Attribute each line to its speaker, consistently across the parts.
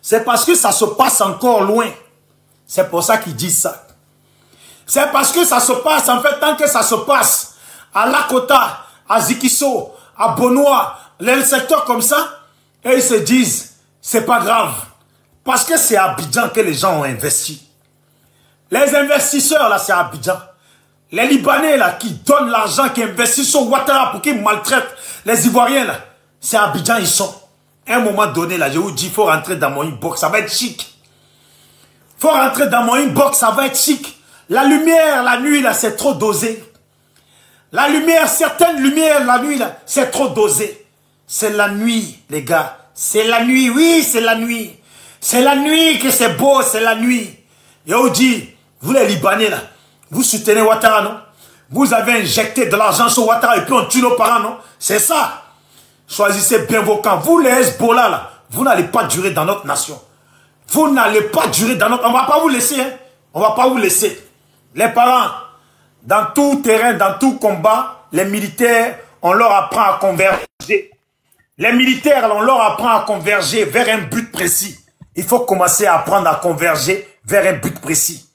Speaker 1: C'est parce que ça se passe encore loin. C'est pour ça qu'ils disent ça. C'est parce que ça se passe, en fait, tant que ça se passe à Lakota, à Zikiso, à Bonois, les secteurs comme ça, et ils se disent, c'est pas grave. Parce que c'est à Abidjan que les gens ont investi. Les investisseurs, là, c'est à Abidjan. Les Libanais, là, qui donnent l'argent, qui investissent sur Ouattara pour qu'ils maltraitent les Ivoiriens, là, c'est à Abidjan, ils sont. À un moment donné, là, je vous dis, il faut rentrer dans mon inbox, ça va être chic. Il faut rentrer dans mon inbox, ça va être chic. La lumière, la nuit, là, c'est trop dosé. La lumière, certaines lumières, la nuit, là, c'est trop dosé. C'est la nuit, les gars. C'est la nuit, oui, c'est la nuit. C'est la nuit que c'est beau, c'est la nuit. Je vous dis, vous les Libanais, là, vous soutenez Ouattara, non? Vous avez injecté de l'argent sur Ouattara et puis on tue nos parents, non? C'est ça. Choisissez bien vos camps. Vous, les Hezbollah, là, vous n'allez pas durer dans notre nation. Vous n'allez pas durer dans notre... On ne va pas vous laisser, hein? On ne va pas vous laisser. Les parents, dans tout terrain, dans tout combat, les militaires, on leur apprend à converger. Les militaires, on leur apprend à converger vers un but précis. Il faut commencer à apprendre à converger vers un but précis.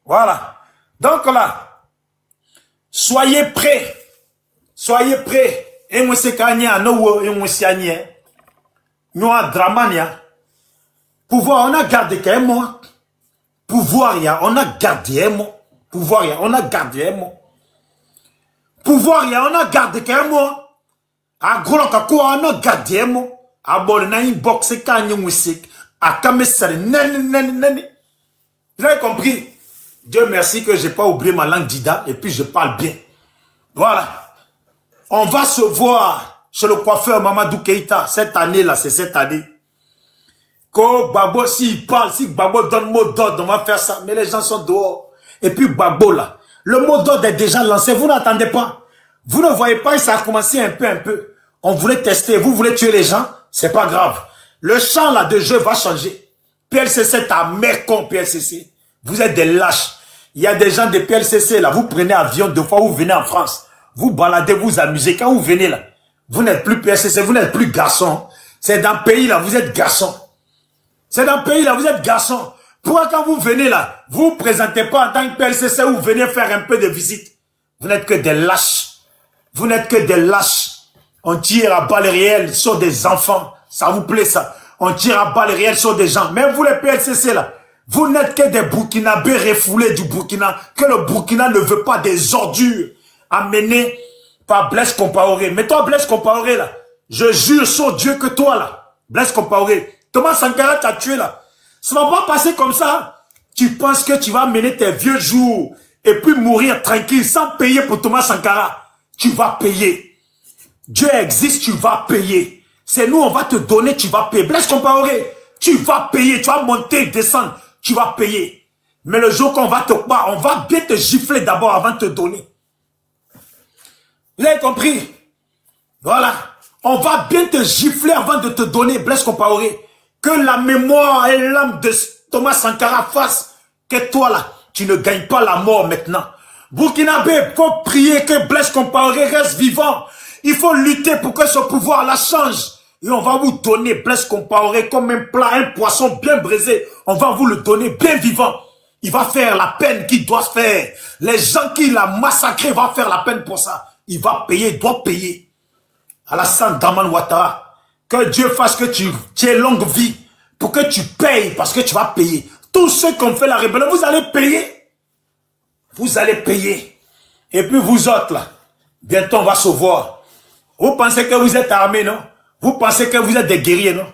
Speaker 1: Voilà. Donc là, soyez prêts. Soyez prêts. Et moi, c'est Kanya, no, et moi, c'est Kanya. Nous, à Dramania. Pouvoir, on a gardé quand même, moi. Pouvoir, on a gardé un mot. Pouvoir, on a gardé un mot. Pouvoir, on a gardé quand même, moi. A gros, on a gardé un mot. A bon, on a une boxe, Kanya, musique. A kamesari, nani. Vous avez compris? Dieu merci que je n'ai pas oublié ma langue d'Ida et puis je parle bien. Voilà. On va se voir chez le coiffeur Mamadou Keïta cette année-là, c'est cette année. Quand Babo, s'il parle, si Babo donne mot d'ordre, on va faire ça. Mais les gens sont dehors. Et puis Babo là, le mot d'ordre est déjà lancé. Vous n'attendez pas. Vous ne voyez pas, ça a commencé un peu. On voulait tester, vous voulez tuer les gens, c'est pas grave. Le champ là de jeu va changer. PLCC, ta mère con PLCC. Vous êtes des lâches. Il y a des gens de PLCC là, vous prenez avion 2 fois, vous venez en France. Vous baladez, vous amusez. Quand vous venez là, vous n'êtes plus PLCC, vous n'êtes plus garçon. C'est dans le pays là, vous êtes garçon. C'est dans le pays là, vous êtes garçon. Pourquoi quand vous venez là, vous vous présentez pas en tant que PLCC ou vous venez faire un peu de visite? Vous n'êtes que des lâches. Vous n'êtes que des lâches. On tire à balles réelles sur des enfants. Ça vous plaît ça? On tire à balles réelles sur des gens. Même vous les PLCC là, vous n'êtes que des Burkinabés refoulés du Burkina. Que le Burkina ne veut pas des ordures amenées par Blaise Compaoré. Mais toi Blaise Compaoré là, je jure sur Dieu que toi là, Blaise Compaoré, Thomas Sankara t'a tué là. Ça ne va pas passer comme ça. Tu penses que tu vas mener tes vieux jours et puis mourir tranquille sans payer pour Thomas Sankara. Tu vas payer. Dieu existe, tu vas payer. C'est nous, on va te donner, tu vas payer. Blaise Compaoré, tu vas payer, tu vas monter, descendre, tu vas payer. Mais le jour qu'on va te croire, on va bien te gifler d'abord avant de te donner. Vous avez compris? Voilà. On va bien te gifler avant de te donner, Blaise Compaoré. Que la mémoire et l'âme de Thomas Sankara fassent que toi là, tu ne gagnes pas la mort maintenant. Burkinabé, il faut prier que Blaise Compaoré reste vivant. Il faut lutter pour que ce pouvoir la change. Et on va vous donner Blaise Compaoré comme un plat, un poisson bien braisé. On va vous le donner bien vivant. Il va faire la peine qu'il doit faire. Les gens qui l'ont massacré vont faire la peine pour ça. Il va payer, il doit payer. Alassane Dramane Ouattara. Que Dieu fasse que tu aies longue vie pour que tu payes parce que tu vas payer. Tous ceux qui ont fait la rébellion, vous allez payer. Vous allez payer. Et puis vous autres là, bientôt on va se voir. Vous pensez que vous êtes armés, non? Vous pensez que vous êtes des guerriers, non?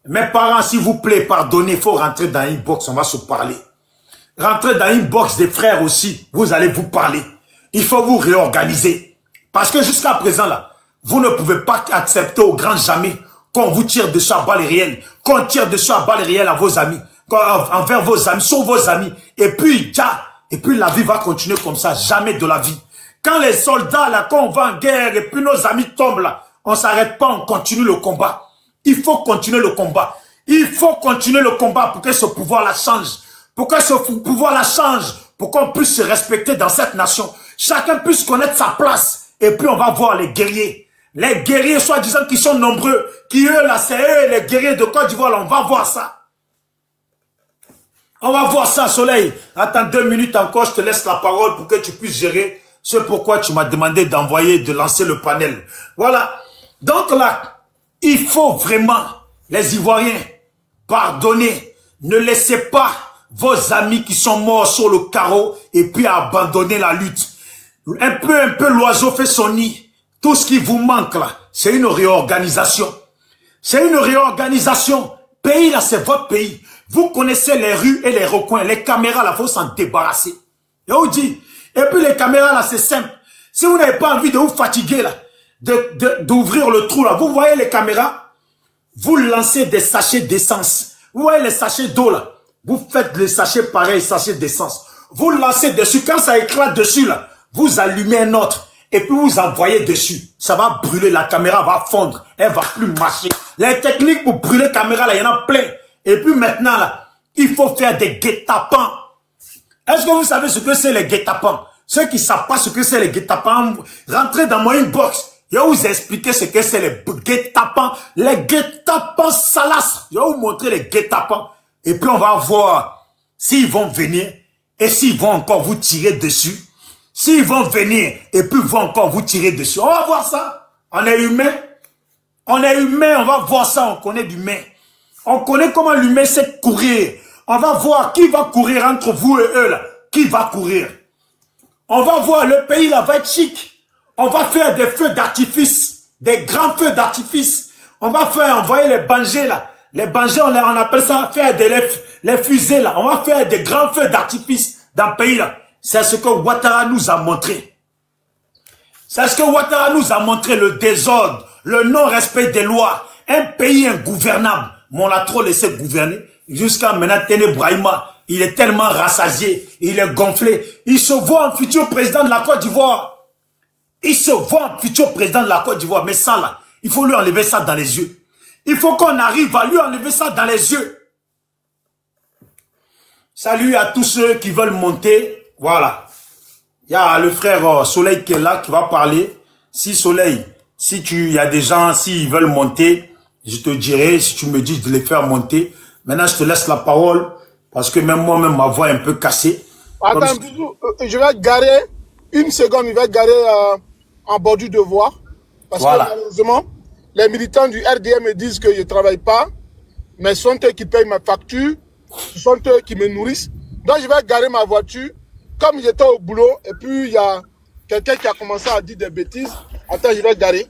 Speaker 1: Mes parents, s'il vous plaît, pardonnez, il faut rentrer dans une box, on va se parler. Rentrez dans une box des frères aussi, vous allez vous parler. Il faut vous réorganiser. Parce que jusqu'à présent là, vous ne pouvez pas accepter au grand jamais qu'on vous tire dessus à balles réelles, qu'on tire dessus à balles réelles à vos amis, envers vos amis, sur vos amis. Et puis, la vie va continuer comme ça, jamais de la vie. Quand les soldats, là, quand on va en guerre et puis nos amis tombent là, on ne s'arrête pas, on continue le combat. Il faut continuer le combat. Il faut continuer le combat pour que ce pouvoir-là change. Pour que ce pouvoir-là change, pour qu'on puisse se respecter dans cette nation. Chacun puisse connaître sa place. Et puis on va voir les guerriers. Les guerriers, soi-disant, qui sont nombreux, qui eux, là, c'est eux, les guerriers de Côte d'Ivoire, on va voir ça. On va voir ça, Soleil. Attends 2 minutes encore, je te laisse la parole pour que tu puisses gérer ce pourquoi tu m'as demandé de lancer le panel. Voilà. Donc là, il faut vraiment, les Ivoiriens, pardonner. Ne laissez pas vos amis qui sont morts sur le carreau et puis abandonner la lutte. Un peu, l'oiseau fait son nid. Tout ce qui vous manque là, c'est une réorganisation. C'est une réorganisation. Pays là, c'est votre pays. Vous connaissez les rues et les recoins. Les caméras là, faut s'en débarrasser. Et on dit. Et puis les caméras là, c'est simple. Si vous n'avez pas envie de vous fatiguer là, d'ouvrir le trou là, vous voyez les caméras, vous lancez des sachets d'essence. Vous voyez les sachets d'eau là, vous faites les sachets pareils, sachets d'essence. Vous lancez dessus, quand ça éclate dessus là, vous allumez un autre et puis vous envoyez dessus. Ça va brûler, la caméra va fondre, elle va plus marcher. Les techniques pour brûler la caméra là, il y en a plein. Et puis maintenant là, il faut faire des guet-apens. Est-ce que vous savez ce que c'est les guet-apens? Ceux qui ne savent pas ce que c'est les guet-apens, rentrez dans mon inbox. Je vais vous expliquer ce que c'est les guet-apens. Les guet-apens salaces. Je vais vous montrer les guet-apens. Et puis on va voir s'ils vont venir et s'ils vont encore vous tirer dessus. S'ils vont venir et puis vont encore vous tirer dessus. On va voir ça. On est humain. On est humain, on va voir ça. On connaît l'humain. On connaît comment l'humain sait courir. On va voir qui va courir entre vous et eux là. Qui va courir. On va voir, le pays là va être chic. On va faire des feux d'artifice. Des grands feux d'artifice. On va faire envoyer les bangers là. Les bangers, on appelle ça faire les fusées là. On va faire des grands feux d'artifice dans le pays là. C'est ce que Ouattara nous a montré. C'est ce que Ouattara nous a montré, le désordre, le non-respect des lois. Un pays ingouvernable. Mais on l'a trop laissé gouverner. Jusqu'à maintenant, Téné Brahima, il est tellement rassasié, il est gonflé. Il se voit en futur président de la Côte d'Ivoire. Il se voit en futur président de la Côte d'Ivoire. Mais ça là, il faut lui enlever ça dans les yeux. Il faut qu'on arrive à lui enlever ça dans les yeux. Salut à tous ceux qui veulent monter. Voilà. Il y a le frère Soleil qui est là, qui va parler. Si Soleil, il y a des gens, s'ils veulent monter, je te dirai, si tu me dis de les faire monter. Maintenant, je te laisse la parole, parce que même moi-même, ma voix est un peu cassée.
Speaker 2: Attends, je vais garer, une seconde, il va garer en bord du devoir. Parce que malheureusement, les militants du RDM me disent que je ne travaille pas, mais ce sont eux qui payent ma facture, ce sont eux qui me nourrissent. Donc, je vais garer ma voiture, comme j'étais au boulot, et puis il y a quelqu'un qui a commencé à dire des bêtises. Attends, je vais garer.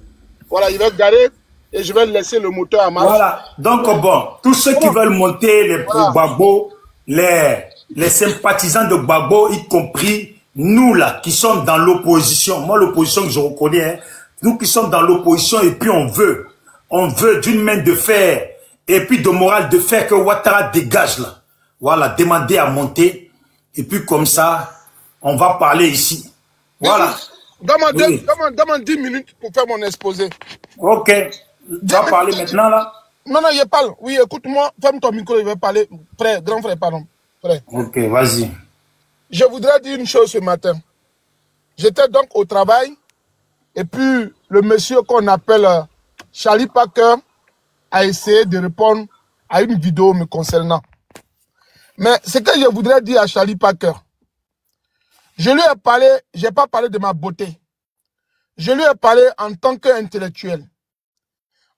Speaker 2: Voilà, je vais garer. Et je vais laisser le moteur à marche.
Speaker 1: Voilà. Donc, bon, tous ceux qui veulent monter les Gbagbo, les sympathisants de Gbagbo, y compris nous là, qui sommes dans l'opposition. Moi, l'opposition que je reconnais, hein, nous qui sommes dans l'opposition et puis on veut d'une main de fer et puis de morale de fer que Ouattara dégage là. Voilà, demander à monter. Et puis comme ça, on va parler ici. Voilà.
Speaker 2: Donne-moi 10 minutes pour faire mon exposé.
Speaker 1: Ok. Tu vas parler maintenant là?
Speaker 2: Non, je parle. Oui, écoute-moi. Ferme ton micro, je vais parler. Frère, grand frère, pardon. Frère.
Speaker 1: Ok, vas-y.
Speaker 2: Je voudrais dire une chose ce matin. J'étais donc au travail. Et puis, le monsieur qu'on appelle Charlie Packer a essayé de répondre à une vidéo me concernant. Mais ce que je voudrais dire à Charlie Packer, je lui ai parlé, je n'ai pas parlé de ma beauté. Je lui ai parlé en tant qu'intellectuel.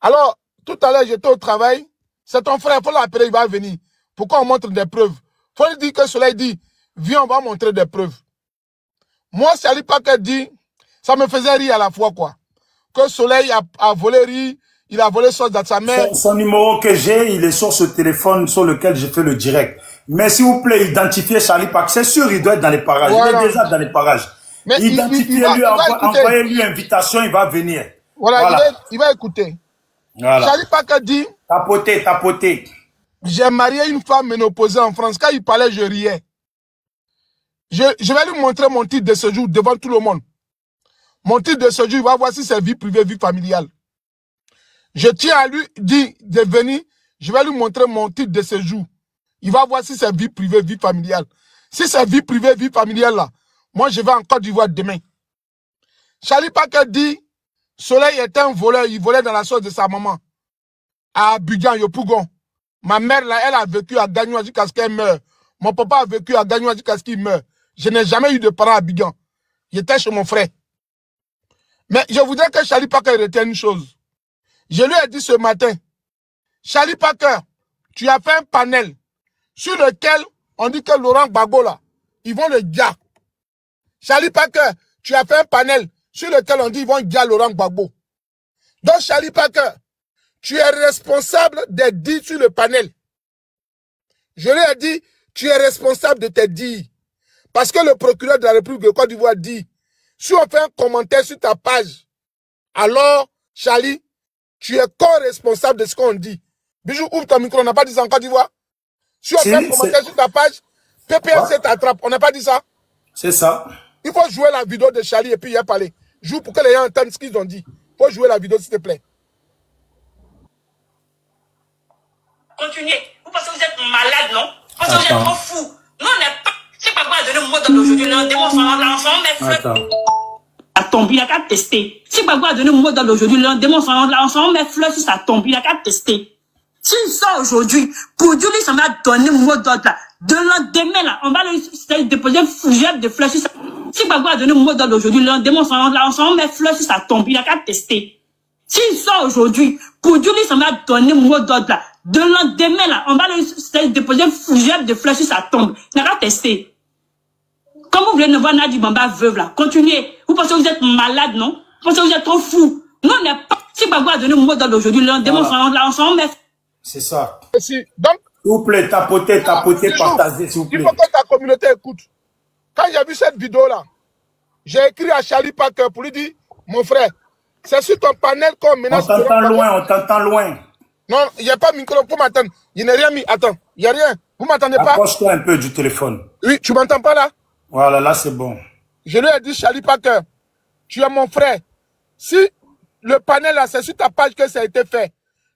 Speaker 2: Alors, tout à l'heure, j'étais au travail. C'est ton frère, il faut l'appeler, il va venir. Pourquoi on montre des preuves? Il faut lui dire que Soleil dit, viens, on va montrer des preuves. Moi, Charlie Packer dit, ça me faisait rire à la fois, quoi. Que Soleil a volé rire, il a volé sauce dans sa mère.
Speaker 1: Son numéro que j'ai, il est sur ce téléphone sur lequel je fais le direct. Mais s'il vous plaît, identifiez Charlie Packer. C'est sûr, il doit être dans les parages. Voilà. Il est déjà dans les parages. Identifiez-lui, envoyez-lui invitation, il va venir.
Speaker 2: Voilà. Il va écouter. Voilà. Charlie Packer dit...
Speaker 1: Tapoter.
Speaker 2: J'ai marié une femme ménopausée en France. Quand il parlait, je riais. Je vais lui montrer mon titre de séjour devant tout le monde. Mon titre de séjour, il va voir si c'est vie privée, vie familiale. Je tiens à lui dire de venir. Je vais lui montrer mon titre de séjour. Il va voir si c'est vie privée, vie familiale. Si c'est vie privée, vie familiale, là, moi, je vais en Côte d'Ivoire demain. Charlie Packer dit, Soleil était un voleur, il volait dans la sauce de sa maman. À Abidjan, Yopougon. Ma mère, là, elle a vécu à Gagnon jusqu'à ce qu'elle meure. Mon papa a vécu à Gagnon jusqu'à ce qu'il meure. Je n'ai jamais eu de parents à Abidjan. J'étais chez mon frère. Mais je voudrais que Charlie Parker retienne une chose. Je lui ai dit ce matin, Charlie Parker, tu as fait un panel sur lequel on dit que Laurent Gbagbo là, ils vont le dire. Charlie Parker, tu as fait un panel sur lequel on dit ils vont dire Laurent Gbagbo. Donc Charlie Parker, tu es responsable des dits sur le panel. Je lui ai dit, tu es responsable de tes dits. Parce que le procureur de la République de Côte d'Ivoire dit, si on fait un commentaire sur ta page, alors, Charlie, tu es co-responsable de ce qu'on dit. Bijou, ouvre ton micro, on n'a pas dit ça en Côte d'Ivoire. Si on fait un commentaire sur ta page, PPRC t'attrape. On n'a pas dit ça.
Speaker 1: C'est ça.
Speaker 2: Il faut jouer la vidéo de Charlie et puis y a parlé. Joue pour que les gens entendent ce qu'ils ont dit. Il faut jouer la vidéo, s'il te plaît.
Speaker 3: Continuez. Vous pensez que vous êtes malade, non? Vous pensez que vous êtes trop fou. Non, on n'est pas. C'est pas quoi donner mon mot d'aujourd'hui. L'enfant, mais ça tombe, il a qu'à tester. C'est pas quoi donner mon mot d'aujourd'hui. L'enfant, mais fleurs sur sa tombe, il a qu'à tester. S'il sort aujourd'hui, pour Dieu, ça va donner mon mot d'ordre là. De lendemain là, on va le déposer une fougère de fleurs sur sa. C'est pas quoi donner mon mot d'ordre aujourd'hui. L'enfant, mais fleurs sur sa tombe, il a qu'à tester. S'il sort aujourd'hui, pour Dieu, ça va donner mon mot d'ordre là. De lendemain là, on va le déposer une fougère de fleurs sur sa tombe. Il a qu'à tester. Comme vous voulez ne voir Nadi Bamba veuve là, continuez. Vous pensez que vous êtes malade, non? Vous pensez que vous êtes trop fou. Non, on n'est pas. C'est pas quoi donner mon mot d'ordre aujourd'hui. L'enfant, mais.
Speaker 1: C'est ça.
Speaker 2: Donc,
Speaker 1: s'il vous plaît, tapotez, partagez, s'il vous plaît.
Speaker 2: Il faut que ta communauté écoute. Quand j'ai vu cette vidéo-là, j'ai écrit à Charlie Parker pour lui dire, mon frère, c'est sur ton panel qu'on menace.
Speaker 1: On t'entend loin.
Speaker 2: Non, il n'y a pas de micro pour m'attendre. Il n'y a rien mis. Attends, il n'y a rien. Vous ne m'entendez pas?
Speaker 1: Approche-toi un peu du téléphone.
Speaker 2: Oui, tu ne m'entends pas là?
Speaker 1: Voilà, là c'est bon.
Speaker 2: Je lui ai dit, Charlie Parker, tu es mon frère. Si le panel là, c'est sur ta page que ça a été fait,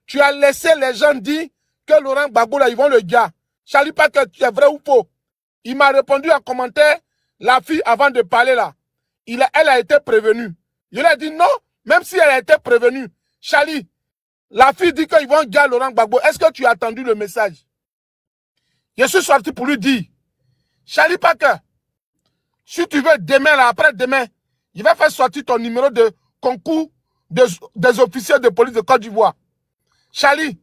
Speaker 2: tu as laissé les gens dire que Laurent Gbagbo là, ils vont le dire. Charlie Parker, tu es vrai ou faux? Il m'a répondu en commentaire, la fille avant de parler là, elle a été prévenue. Je lui ai dit non, même si elle a été prévenue. Charlie, la fille dit qu'ils vont dire Laurent Gbagbo. Est-ce que tu as attendu le message? Je suis sorti pour lui dire, Charlie Parker, si tu veux demain, là, après-demain, il va faire sortir ton numéro de concours des officiers de police de Côte d'Ivoire. Charlie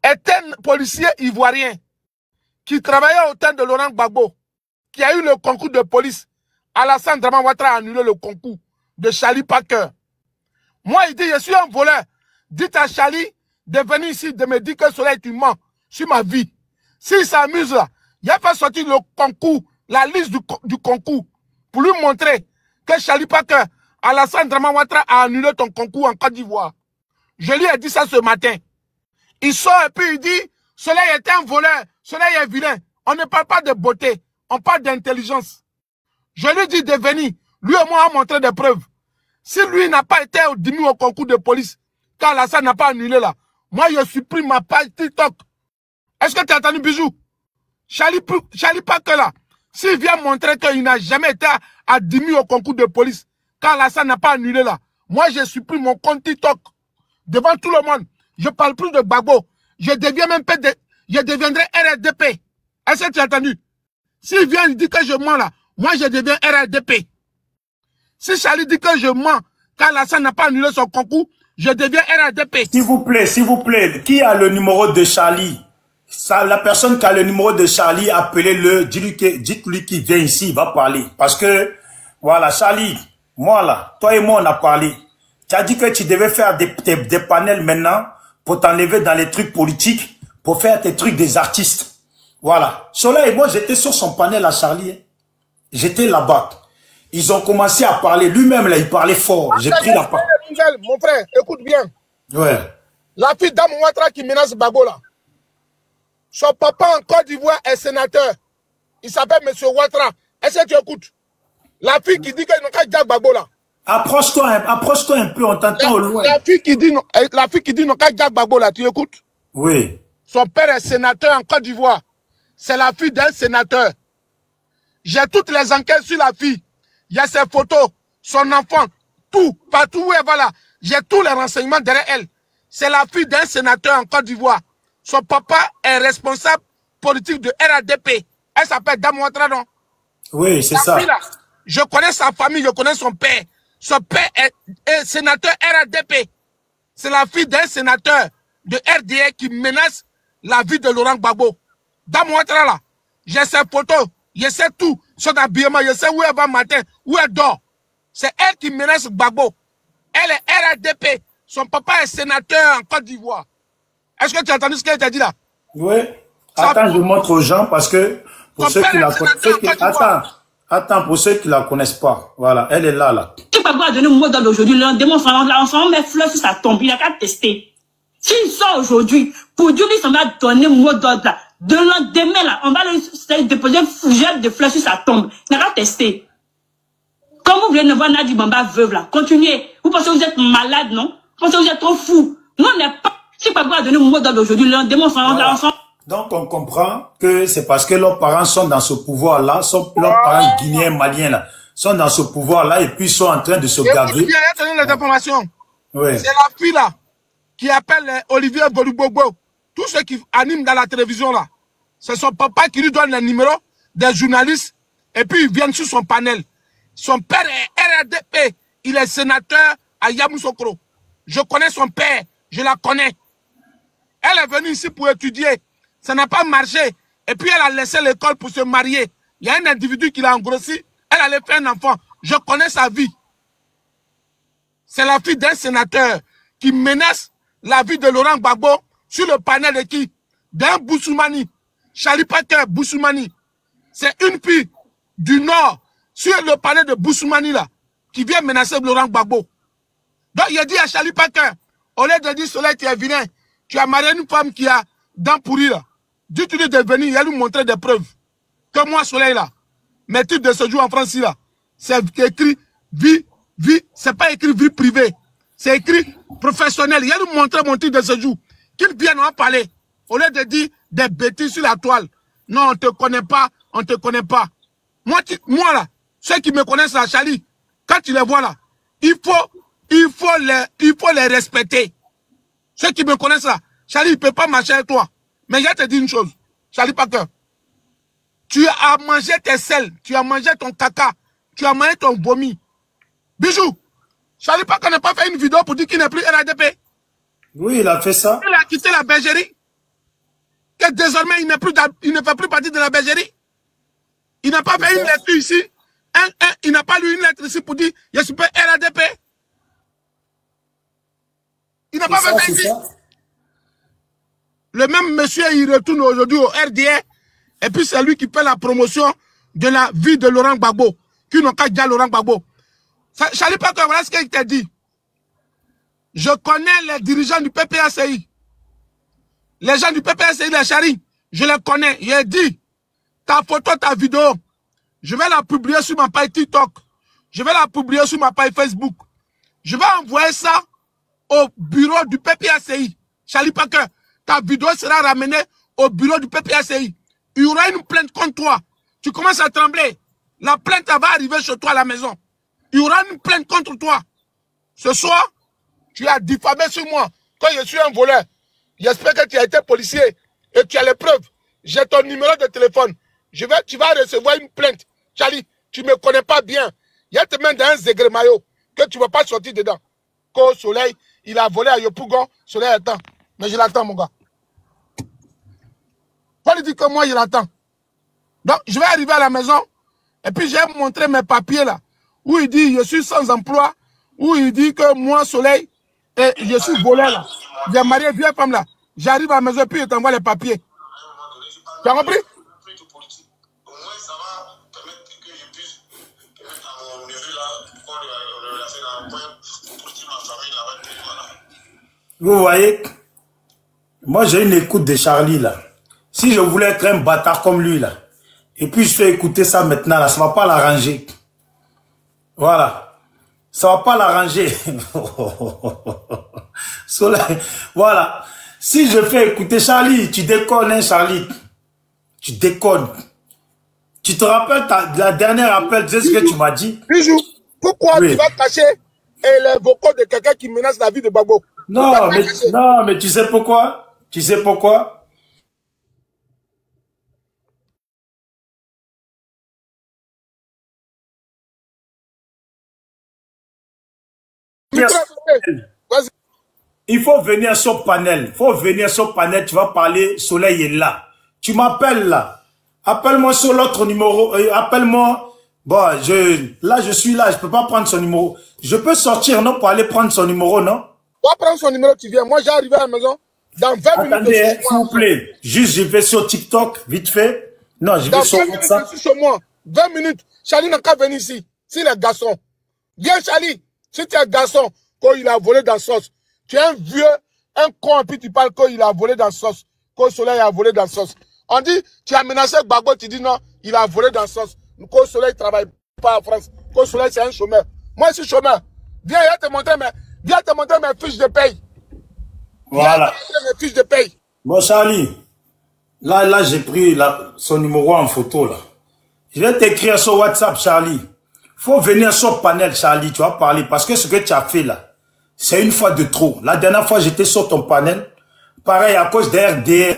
Speaker 2: est un policier ivoirien qui travaillait au temps de Laurent Gbagbo, qui a eu le concours de police. Alassane Dramane Ouattara a annulé le concours de Charlie Parker. Moi, il dit, je suis un voleur. Dites à Charlie de venir ici, de me dire que Soleil, tu mens sur ma vie. S'il s'amuse là, il a fait sortir le concours, la liste du concours, pour lui montrer que Charlie Parker, Alassane Dramane Ouattara a annulé ton concours en Côte d'Ivoire. Je lui ai dit ça ce matin. Il sort et puis il dit, Soleil est un voleur, Soleil est vilain. On ne parle pas de beauté, on parle d'intelligence. Je lui dis de venir. Lui et moi a montré des preuves. Si lui n'a pas été admis au concours de police, quand Alassane n'a pas annulé là, moi je supprime ma page TikTok. Est-ce que tu as entendu, Bijou? Charlie Parker là, s'il vient montrer qu'il n'a jamais été admis au concours de police, quand Alassane n'a pas annulé là, moi je supprime mon compte TikTok devant tout le monde. Je parle plus de Gbagbo. Je deviens même je deviendrai RRDP. Est-ce que tu as entendu? S'il vient dire que je mens là, moi je deviens RRDP. Si Charlie dit que je mens, quand Alassane n'a pas annulé son concours, je deviens RRDP.
Speaker 1: S'il vous plaît, qui a le numéro de Charlie? Ça, la personne qui a le numéro de Charlie, appelez-le, dites-lui qu'il vient ici, il va parler. Parce que, voilà, Charlie, moi là, toi et moi on a parlé. Tu as dit que tu devais faire des panels maintenant pour t'enlever dans les trucs politiques, pour faire tes trucs des artistes. Voilà. Soleil, moi j'étais sur son panel à Charlie. Hein. J'étais là-bas. Ils ont commencé à parler. Lui-même, là, il parlait fort. J'ai pris la parole.
Speaker 2: Mon frère, écoute bien.
Speaker 1: Ouais.
Speaker 2: La fille d'Am Ouattara qui menace Gbagbo là. Son papa en Côte d'Ivoire est sénateur. Il s'appelle M. Ouattara. Est-ce que tu écoutes? La fille qui dit qu'il n'a qu'à dire Gbagbo là.
Speaker 1: Approche-toi un peu, on t'entend au loin.
Speaker 2: La fille qui dit non qu'à dire Gbagbo là, tu écoutes?
Speaker 1: Oui.
Speaker 2: Son père est sénateur en Côte d'Ivoire. C'est la fille d'un sénateur. J'ai toutes les enquêtes sur la fille. Il y a ses photos, son enfant, tout, partout où elle va là. J'ai tous les renseignements derrière elle. C'est la fille d'un sénateur en Côte d'Ivoire. Son papa est responsable politique de RADP. Elle s'appelle Dame Ouattara, non?
Speaker 1: Oui, c'est ça.
Speaker 2: Là, je connais sa famille, je connais son père. Son père est sénateur RDP. C'est la fille d'un sénateur de RDA qui menace la vie de Laurent Gbagbo. Dame Ouattara, là, j'ai ses photos, je sais tout. Son habillement, je sais où elle va matin, où elle dort. C'est elle qui menace Gbagbo. Elle est RDP. Son papa est sénateur en Côte d'Ivoire. Est-ce que tu as entendu ce qu'elle t'a dit là?
Speaker 1: Oui. Attends, je montre aux gens parce que pour ceux qui la connaissent. Attends, pour ceux qui la connaissent pas. Voilà, elle est là, là.
Speaker 3: Si Gbagbo a donné un mot d'ordre aujourd'hui, l'enfant met fleur sur sa tombe, il a qu'à tester. S'il sort aujourd'hui, pour dire qu'il s'en va donner un mot d'ordre là, de lendemain là, on va lui déposer une fougère de fleurs sur sa tombe. Il n'a qu'à tester. Comme vous voulez ne voir Nadi Bamba veuve là, continuez. Vous pensez que vous êtes malade, non? Vous pensez que vous êtes trop fou. Non, on n'est pas. Si Gbagbo a donné un mot d'ordre aujourd'hui, lendemain, l'enfant.
Speaker 1: Donc on comprend que c'est parce que leurs parents sont dans ce pouvoir-là, leurs parents guinéens, maliens là, sont dans ce pouvoir-là et puis sont en train de se garder.
Speaker 2: Il a donné les informations.
Speaker 1: Oui.
Speaker 2: C'est la fille là qui appelle Olivier Bolugbogo. Tous ceux qui animent dans la télévision là, c'est son papa qui lui donne les numéros des journalistes et puis ils viennent sur son panel. Son père est RDP, il est sénateur à Yamoussoukro. Je connais son père, je la connais. Elle est venue ici pour étudier. Ça n'a pas marché. Et puis elle a laissé l'école pour se marier. Il y a un individu qui l'a engrossi. Elle allait faire un enfant. Je connais sa vie. C'est la fille d'un sénateur qui menace la vie de Laurent Gbagbo sur le panel de qui? D'un Boussoumani. Charlie Pater Boussoumani. C'est une fille du Nord sur le panel de Boussoumani là qui vient menacer Laurent Gbagbo. Donc il a dit à Charlie Pater, au lieu de dire Soleil, tu es vilain, tu as marié une femme qui a dents pourries là. Dis-tu de venir, il a lui montrer des preuves. Que moi, Soleil là, mes titres de séjour en France là, c'est écrit vie, c'est pas écrit vie privée. C'est écrit professionnel. Il a lui montrer mon titre de séjour. Qu'il vienne en parler. Au lieu de dire des bêtises sur la toile. Non, on te connaît pas, on te connaît pas. Moi là, ceux qui me connaissent là, Charlie, quand tu les vois là, il faut les respecter. Ceux qui me connaissent là, Charlie, il ne peut pas marcher avec toi. Mais je te dis une chose, Charlie Pater. Tu as mangé tes sels, tu as mangé ton caca, tu as mangé ton vomi. Bijou, Charlie Pater n'a pas fait une vidéo pour dire qu'il n'est plus RDP.
Speaker 1: Oui, il a fait ça.
Speaker 2: Il a quitté la bergerie. Que désormais, il ne fait plus partie de la bergerie. Il n'a pas fait une lettre ici. Il n'a pas lu une lettre ici pour dire je suis pas RDP. Il n'a pas fait ça ici. Le même monsieur, il retourne aujourd'hui au RDA. Et puis c'est lui qui fait la promotion de la vie de Laurent Gbagbo. Qui n'ont qu'à dire Laurent Gbagbo. Charlie Pater, voilà ce qu'il t'a dit. Je connais les dirigeants du PPACI. Les gens du PPACI, les Charlie, je les connais. J'ai dit, ta photo, ta vidéo, je vais la publier sur ma page TikTok. Je vais la publier sur ma page Facebook. Je vais envoyer ça au bureau du PPACI. Charlie Pater, ta vidéo sera ramenée au bureau du PPACI. Il y aura une plainte contre toi. Tu commences à trembler. La plainte va arriver chez toi à la maison. Il y aura une plainte contre toi. Ce soir, tu as diffamé sur moi quand je suis un voleur. J'espère que tu as été policier et tu as les preuves. J'ai ton numéro de téléphone. Tu vas recevoir une plainte. Charlie, tu ne me connais pas bien. Il y a te mettre dans un zègre maillot que tu ne vas pas sortir dedans. Qu'au Soleil, il a volé à Yopougon. Soleil attend. Mais je l'attends, mon gars. Pas lui dire que moi, je l'attends. Donc, je vais arriver à la maison et puis j'ai montré mes papiers là. Où il dit, je suis sans emploi. Où il dit que moi, Soleil, et je suis volé là. J'ai marié une vieille femme là. J'arrive à la maison et puis je t'envoie les papiers. Tu as compris?
Speaker 1: Vous voyez, moi j'ai une écoute de Charlie là. Si je voulais être un bâtard comme lui là, et puis je fais écouter ça maintenant là, ça va pas l'arranger. Voilà. Ça va pas l'arranger. Voilà. Si je fais écouter Charlie, tu déconnes hein Charlie. Tu déconnes. Tu te rappelles la dernière appel, tu sais ce que tu m'as dit?
Speaker 2: Bijou, pourquoi tu vas cacher les vocaux de quelqu'un qui menace la vie de Gbagbo?
Speaker 1: Non, mais tu sais pourquoi? Tu sais pourquoi? venir. Il faut venir sur Panel. Il faut venir sur Panel. Tu vas parler. Soleil est là. Tu m'appelles là. Appelle-moi sur l'autre numéro. Appelle-moi. Bon, là, je suis là. Je peux pas prendre son numéro. Je peux sortir, non, pour aller prendre son numéro, non?
Speaker 2: Tu vas prendre son numéro, tu viens. Moi, j'ai arrivé à la maison. Dans 20 minutes.
Speaker 1: Attendez, s'il vous plaît. Juste, je vais sur TikTok, vite fait. Non, je vais sur WhatsApp.
Speaker 2: Je suis chez moi. 20 minutes. Charlie n'a qu'à venir ici. S'il est garçon. Viens, Charlie. Si tu es garçon, quand il a volé dans la sauce. Tu es un vieux, un con, et puis tu parles qu'il a volé dans la sauce. Quand Soleil a volé dans la sauce. On dit, tu as menacé Gbagbo, tu dis non, il a volé dans la sauce. Quand Soleil ne travaille pas en France. Quand Soleil, c'est un chômeur. Moi, je suis chômeur. Viens, viens te montrer mes fiches de paye.
Speaker 1: Voilà.
Speaker 2: Mes fiches de paye.
Speaker 1: Bon, Charlie. Là, j'ai pris son numéro en photo, là. Je vais t'écrire sur WhatsApp, Charlie. Faut venir sur Panel, Charlie, tu vas parler. Parce que ce que tu as fait, là, c'est une fois de trop. La dernière fois, j'étais sur ton panel. Pareil, à cause d'RDR.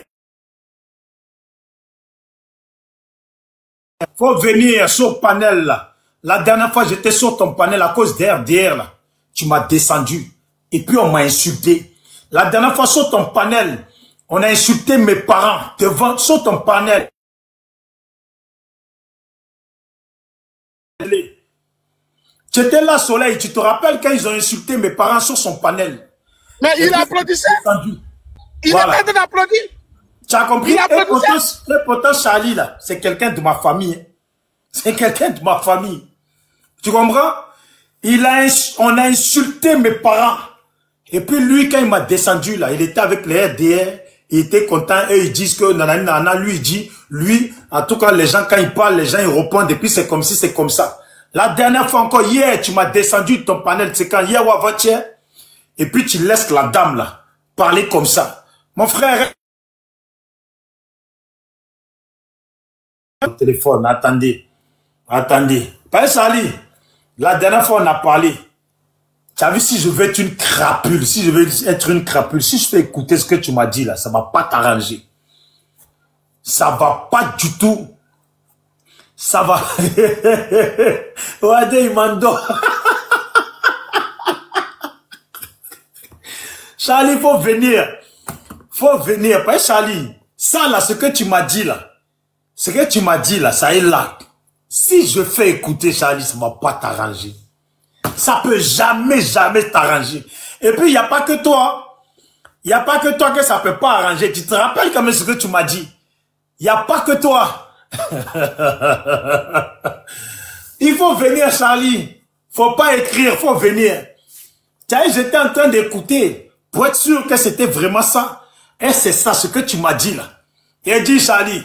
Speaker 1: Faut venir sur Panel, là. La dernière fois, j'étais sur ton panel à cause d'RDR, là. Tu m'as descendu. Et puis, on m'a insulté. La dernière fois, sur ton panel, on a insulté mes parents devant, sur ton panel. Tu étais là, Soleil. Tu te rappelles quand ils ont insulté mes parents sur son panel?
Speaker 2: Mais il applaudissait. Il
Speaker 1: voilà.
Speaker 2: est en train d'applaudir.
Speaker 1: Tu as compris? Et pourtant, Charlie, là, c'est quelqu'un de ma famille. Hein. C'est quelqu'un de ma famille. Tu comprends? On a insulté mes parents. Et puis lui, quand il m'a descendu, là, il était avec les RDR. Il était content. Et ils disent que nanana, lui, il dit, lui, en tout cas, les gens, quand ils parlent, les gens, ils répondent. Et puis c'est comme si, c'est comme ça. La dernière fois encore, hier, tu m'as descendu de ton panel. C'est quand? Hier ou avant-hier? Et puis tu laisses la dame, là, parler comme ça. Mon frère... Téléphone, attendez. Attendez. Pas Charlie. La dernière fois, on a parlé. Tu as vu, si je veux être une crapule, si je veux être une crapule, si je fais écouter ce que tu m'as dit là, ça va pas t'arranger. Ça va pas du tout. Ça va. Wade Imando. Charlie, faut venir. Faut venir. Pas Charlie. Ça là, ce que tu m'as dit là. Ce que tu m'as dit là, ça est là. Si je fais écouter Charlie, ça va pas t'arranger. Ça peut jamais, jamais t'arranger. Et puis, il n'y a pas que toi. Il n'y a pas que toi que ça peut pas arranger. Tu te rappelles quand même ce que tu m'as dit. Il n'y a pas que toi. Il faut venir, Charlie. Faut pas écrire, faut venir. J'étais en train d'écouter pour être sûr que c'était vraiment ça. Et c'est ça, ce que tu m'as dit là. Et dit, Charlie.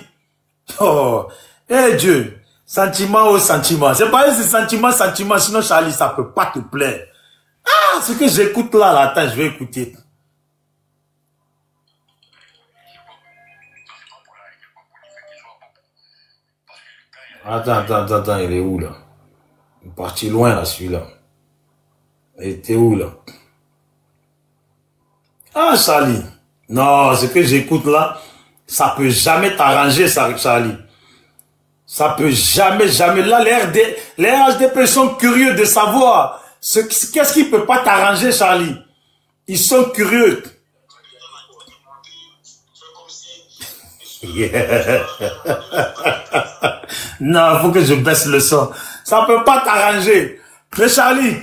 Speaker 1: Oh, eh Dieu. Sentiment au sentiment. C'est pas ce sentiment, sinon Charlie, ça peut pas te plaire. Ah, ce que j'écoute là, attends, je vais écouter. Attends, il est où là? Il est parti loin là, celui-là. Il était où là? Ah, Charlie. Non, ce que j'écoute là, ça peut jamais t'arranger, ça, Charlie. Ça peut jamais, jamais. Là, les HDP sont curieux de savoir qu'est-ce qui peut pas t'arranger, Charlie. Ils sont curieux. Yeah. Non, faut que je baisse le son. Ça peut pas t'arranger. Mais Charlie,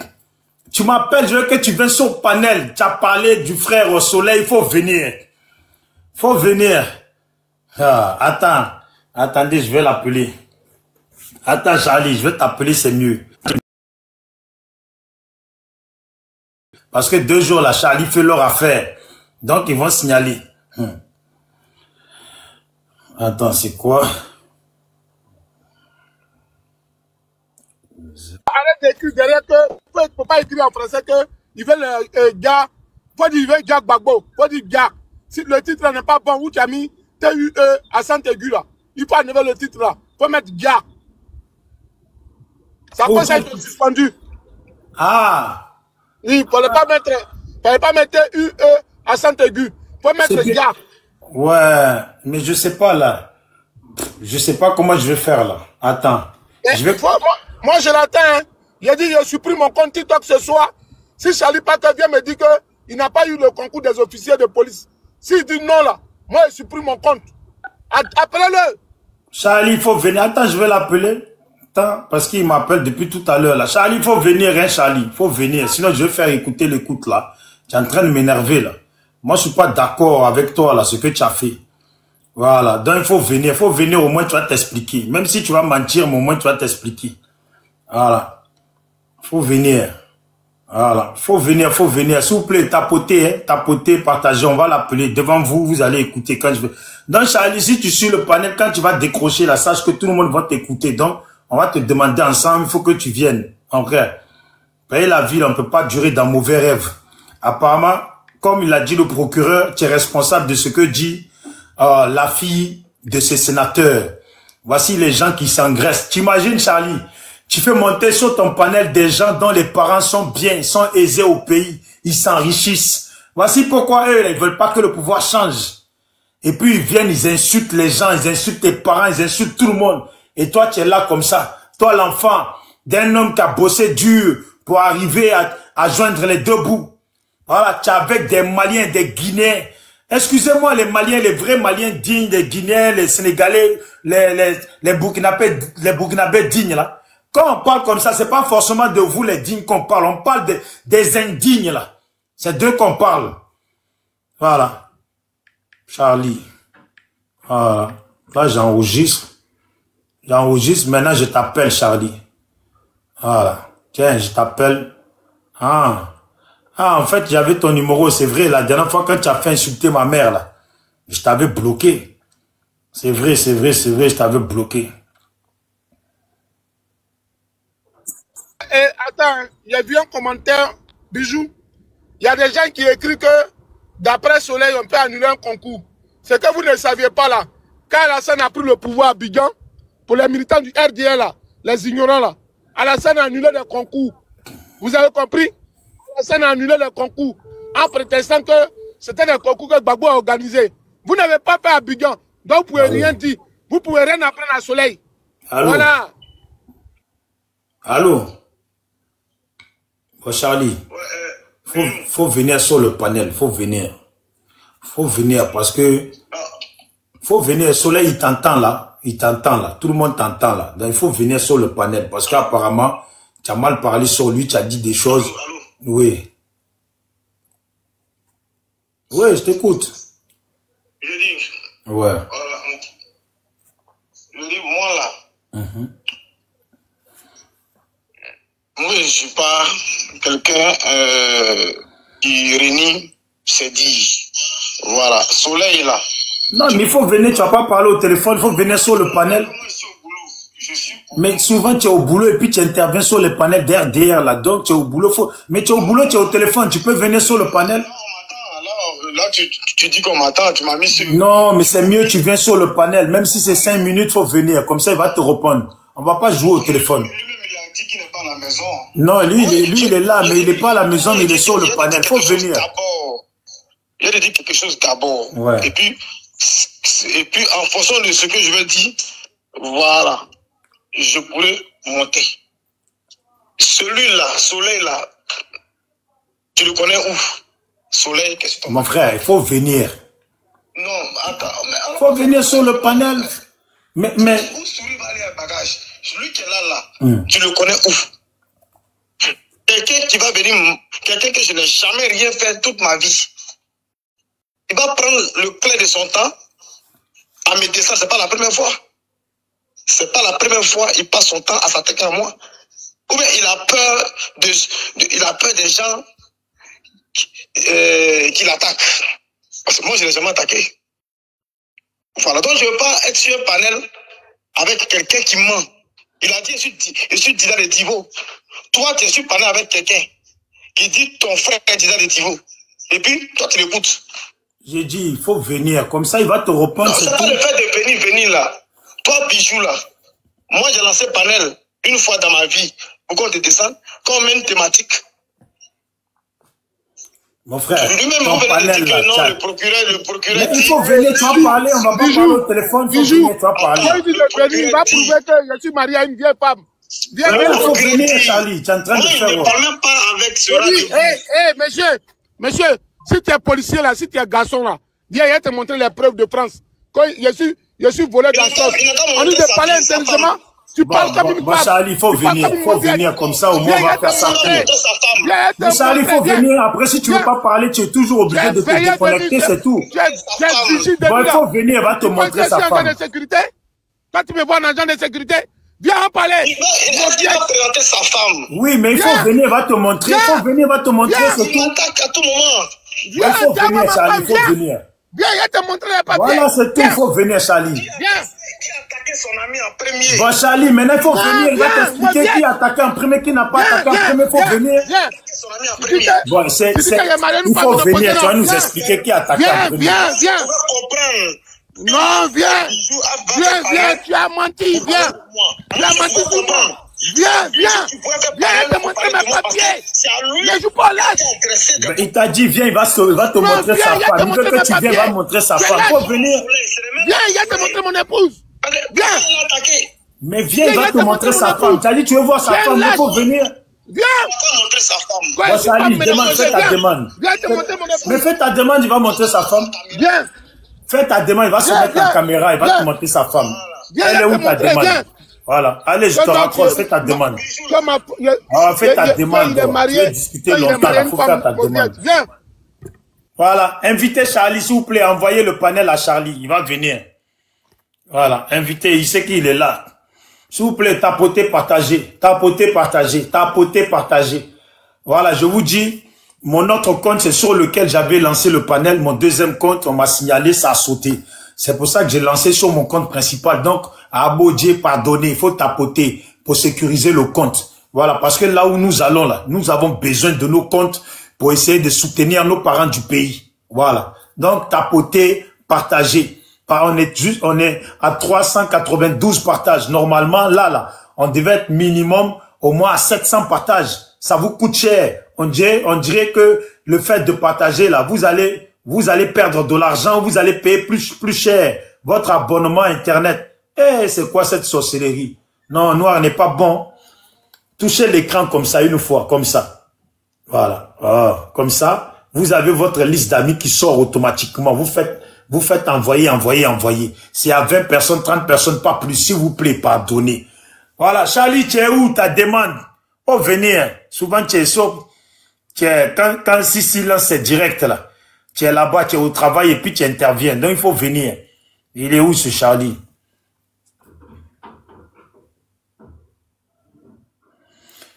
Speaker 1: tu m'appelles, je veux que tu viennes sur panel. Tu as parlé du frère au soleil, il faut venir. Faut venir. Ah, attends. Attendez, je vais l'appeler. Attends, Charlie, je vais t'appeler, c'est mieux. Parce que 2 jours, là, Charlie fait leur affaire. Donc, ils vont signaler. Attends, c'est quoi?
Speaker 2: Arrête d'écrire derrière que, il ne faut pas écrire en français que, ils veulent gars, faut dire, ils veulent gars Gbagbo, faut dire gars. Si le titre n'est pas bon, où tu as mis TUE à Saint aigu là, il faut enlever le titre là, faut mettre gars. Ça peut être suspendu.
Speaker 1: Ah!
Speaker 2: Il ne fallait pas mettre UE à Saint aigu, faut mettre gars.
Speaker 1: Ouais, mais je sais pas là. Je sais pas comment je vais faire là. Attends.
Speaker 2: Moi, je l'attends. Hein. Il a dit, je supprime mon compte TikTok ce soir. Si Charlie Parker vient me dire qu'il n'a pas eu le concours des officiers de police, s'il dit non là, moi je supprime mon compte. Appelez-le.
Speaker 1: Charlie, il faut venir. Attends, je vais l'appeler. Attends, parce qu'il m'appelle depuis tout à l'heure là. Charlie, il faut venir, hein, Charlie. Il faut venir. Sinon, je vais faire écouter l'écoute là. Tu es en train de m'énerver là. Moi, je suis pas d'accord avec toi là, ce que tu as fait. Voilà. Donc, il faut venir. Il faut venir, au moins, tu vas t'expliquer. Même si tu vas mentir, mais au moins, tu vas t'expliquer. Voilà. Il faut venir. Voilà. Il faut venir, faut venir. S'il vous plaît, tapotez, hein, tapotez, partagez. On va l'appeler. Devant vous, vous allez écouter quand je vais. Donc, Charlie, si tu suis le panel, quand tu vas décrocher là, sache que tout le monde va t'écouter. Donc, on va te demander ensemble, il faut que tu viennes. En vrai. Payer la ville, on ne peut pas durer dans mauvais rêves. Apparemment, comme il a dit le procureur, tu es responsable de ce que dit la fille de ce sénateur. Voici les gens qui s'engraissent. T'imagines, Charlie, tu fais monter sur ton panel des gens dont les parents sont bien, sont aisés au pays. Ils s'enrichissent. Voici pourquoi eux, ils ne veulent pas que le pouvoir change. Et puis, ils viennent, ils insultent les gens, ils insultent tes parents, ils insultent tout le monde. Et toi, tu es là comme ça. Toi, l'enfant d'un homme qui a bossé dur pour arriver à joindre les deux bouts. Voilà, tu es avec des Maliens, des Guinéens. Excusez-moi, les Maliens, les vrais Maliens dignes, les Guinéens, les Sénégalais, les Burkinabés dignes, là. Quand on parle comme ça, c'est pas forcément de vous, les dignes, qu'on parle. On parle des indignes, là. C'est d'eux qu'on parle. Voilà. Charlie. Voilà. Là, j'enregistre. J'enregistre. Maintenant, je t'appelle, Charlie. Voilà. Tiens, je t'appelle. Ah, en fait, j'avais ton numéro, c'est vrai. La dernière fois, quand tu as fait insulter ma mère, là, je t'avais bloqué. C'est vrai, je t'avais bloqué.
Speaker 2: Et attends, j'ai vu un commentaire, Bijou. Il y a des gens qui écrivent que d'après Soleil, on peut annuler un concours. C'est que vous ne saviez pas là. Quand Alassane a pris le pouvoir à Abidjan, pour les militants du RDL là, les ignorants là, Alassane a annulé le concours. Vous avez compris? Alassane a annulé le concours en prétextant que c'était des concours que Gbagbo a organisé. Vous n'avez pas fait Abidjan, donc vous pouvez rien dire. Vous pouvez rien apprendre à Soleil.
Speaker 1: Allô?
Speaker 2: Voilà.
Speaker 1: Allô? Oh, Charlie, faut venir sur le panel, faut venir. Faut venir parce que faut venir. Soleil, il t'entend là. Il t'entend là. Tout le monde t'entend là. Donc il faut venir sur le panel parce qu'apparemment, tu as mal parlé sur lui, tu as dit des choses.
Speaker 4: Allô?
Speaker 1: Oui. Oui, je t'écoute.
Speaker 4: Je dis.
Speaker 1: Ouais.
Speaker 4: Voilà. Je dis, moi là. Moi, je ne suis pas quelqu'un qui renie ses dires. Voilà. Soleil là.
Speaker 1: Non, mais il faut venir, tu vas pas parler au téléphone, il faut venir sur le panel.
Speaker 4: Moi, je suis au boulot. Je suis
Speaker 1: Mais souvent, tu es au boulot et puis tu interviens sur le panel derrière là. Donc, tu es au boulot. Mais tu es au boulot, tu es au téléphone, tu peux venir sur le panel.
Speaker 4: Non, on m'attend. Alors, là, tu dis qu'on m'attend, tu m'as mis sur...
Speaker 1: Non, mais c'est mieux, tu viens sur le panel. Même si c'est 5 minutes, il faut venir. Comme ça, il va te répondre. On va pas jouer au téléphone.
Speaker 4: Lui-même, il a dit qu'il n'est pas à la maison.
Speaker 1: Non, lui, il est là, mais il n'est pas à la maison, mais il est sur le panel. Il faut venir.
Speaker 4: Il a dit quelque chose d'abord.
Speaker 1: Ouais.
Speaker 4: Et puis, en fonction de ce que je vais dire, voilà, je pourrais monter. Celui-là, Soleil là, tu le connais où? Soleil, qu'est-ce que tu...
Speaker 1: Mon frère, il faut venir.
Speaker 4: Non, attends.
Speaker 1: Il faut venir sur le panel. Mais...
Speaker 4: Où Soleil va aller à bagage? Celui qui est là, tu le connais où? Quelqu'un qui va venir, quelqu'un que je n'ai jamais rien fait toute ma vie. Il va prendre le clé de son temps à me descendre. C'est pas la première fois. C'est pas la première fois il passe son temps à s'attaquer à moi. Ou bien il a peur des gens qui l'attaquent. Parce que moi, je ne l'ai jamais attaqué. Voilà. Donc, je ne veux pas être sur un panel avec quelqu'un qui ment. Il a dit, je suis Dida de Thibault. Toi, tu es sur panel avec quelqu'un qui dit ton frère est Dida de Thibault. Et puis, toi, tu l'écoutes.
Speaker 1: J'ai dit, il faut venir. Comme ça, il va te répondre.
Speaker 4: C'est pas le fait de venir là. Toi, Bijou, là. Moi, j'ai lancé panel une fois dans ma vie pour qu'on te descende comme une thématique.
Speaker 1: Mon frère,
Speaker 4: lui-même,
Speaker 1: ton panel là,
Speaker 4: non, le procureur
Speaker 1: mais
Speaker 4: dit...
Speaker 1: il faut venir, tu vas parler, on va pas parler au téléphone, il faut venir, tu vas parler.
Speaker 2: Moi, il va prouver que je suis marié à une vieille femme. Viens,
Speaker 1: il faut venir, Charlie. Tu es en train de faire.
Speaker 4: Je ne parle même pas avec ce radio.
Speaker 2: Monsieur, si tu es policier là, si tu es garçon là, viens, il va te montrer les preuves de France. Quand je suis volé dans la sauce. On nous de parler intelligemment. Tu parles comme une femme.
Speaker 1: Charlie, il faut venir comme ça, au moins on va faire ça. Mais Charlie, il faut venir. Après, si tu ne veux pas parler, tu es toujours obligé de te déconnecter, c'est tout. Bon, il faut venir, il va te montrer sa femme.
Speaker 2: Quand tu me vois en agent de sécurité, viens en parler.
Speaker 4: Il va présenter sa femme.
Speaker 1: Oui, mais il faut venir, il va te montrer. Il faut venir, il va te montrer, c'est tout.
Speaker 4: Il attaque à tout moment.
Speaker 1: Il faut venir, Charlie, il faut venir.
Speaker 2: Viens, il va te montrer les papiers.
Speaker 1: Voilà, c'est tout, il faut venir, Charlie.
Speaker 4: Viens. Qui a attaqué son ami en premier?
Speaker 1: Bon, Charlie, maintenant il faut venir, il va t'expliquer qui a attaqué en premier, qui n'a pas attaqué en premier, il faut venir.
Speaker 4: Son ami en premier.
Speaker 1: Bon, il faut venir, tu vas nous expliquer qui a attaqué en premier.
Speaker 2: Viens.
Speaker 4: Tu vas comprendre.
Speaker 2: Non, viens, tu as menti, viens. Tu as menti sur moi. Viens, te montrer mes papiers. Je joue pas là.
Speaker 1: Il t'a dit, viens, il va te montrer sa femme. Il veut que tu viennes, il va montrer sa femme. Il faut venir.
Speaker 2: Viens, il va te montrer mon épouse. Viens.
Speaker 1: Mais viens, il va te montrer sa femme. Tu as dit, tu veux voir sa femme, il faut venir.
Speaker 2: Viens.
Speaker 4: montrer sa femme.
Speaker 1: Bon, Charlie, fais ta demande.
Speaker 2: Viens te montrer mon épouse.
Speaker 1: Mais fais ta demande, il va montrer sa femme.
Speaker 2: Viens.
Speaker 1: Fais ta demande, il va se mettre en caméra, il va te montrer sa femme. Elle est où ta demande? Voilà. Allez, je te raccroche, fais ta demande. Fais ta demande. Tu veux discuter longtemps, il faut faire ta demande. Voilà. Invitez Charlie, s'il vous plaît. Envoyez le panel à Charlie. Il va venir. Voilà. Invitez, il sait qu'il est là. S'il vous plaît, tapotez, partagez. Tapotez, partagez. Tapotez, partagez. Voilà, je vous dis, mon autre compte, c'est sur lequel j'avais lancé le panel. Mon deuxième compte, on m'a signalé, ça a sauté. C'est pour ça que j'ai lancé sur mon compte principal. Donc, à Abodje, pardonnez, il faut tapoter pour sécuriser le compte. Voilà, parce que là où nous allons, là, nous avons besoin de nos comptes pour essayer de soutenir nos parents du pays. Voilà. Donc, tapoter, partager. On est à 392 partages. Normalement, là, on devait être minimum au moins à 700 partages. Ça vous coûte cher. On dirait que le fait de partager, là, vous allez perdre de l'argent, vous allez payer plus cher votre abonnement Internet. Eh, c'est quoi cette sorcellerie? Non, noir n'est pas bon. Touchez l'écran comme ça, une fois, comme ça. Voilà. Comme ça, vous avez votre liste d'amis qui sort automatiquement. Vous faites envoyer. C'est à 20 personnes, 30 personnes, pas plus. S'il vous plaît, pardonnez. Voilà. Charlie, tu es où ta demande? Oh, venez. Souvent, tu es sauf. Quand si silence, c'est direct, là. Tu es là-bas, tu es au travail et puis tu interviens. Donc, il faut venir. Il est où, ce Charlie?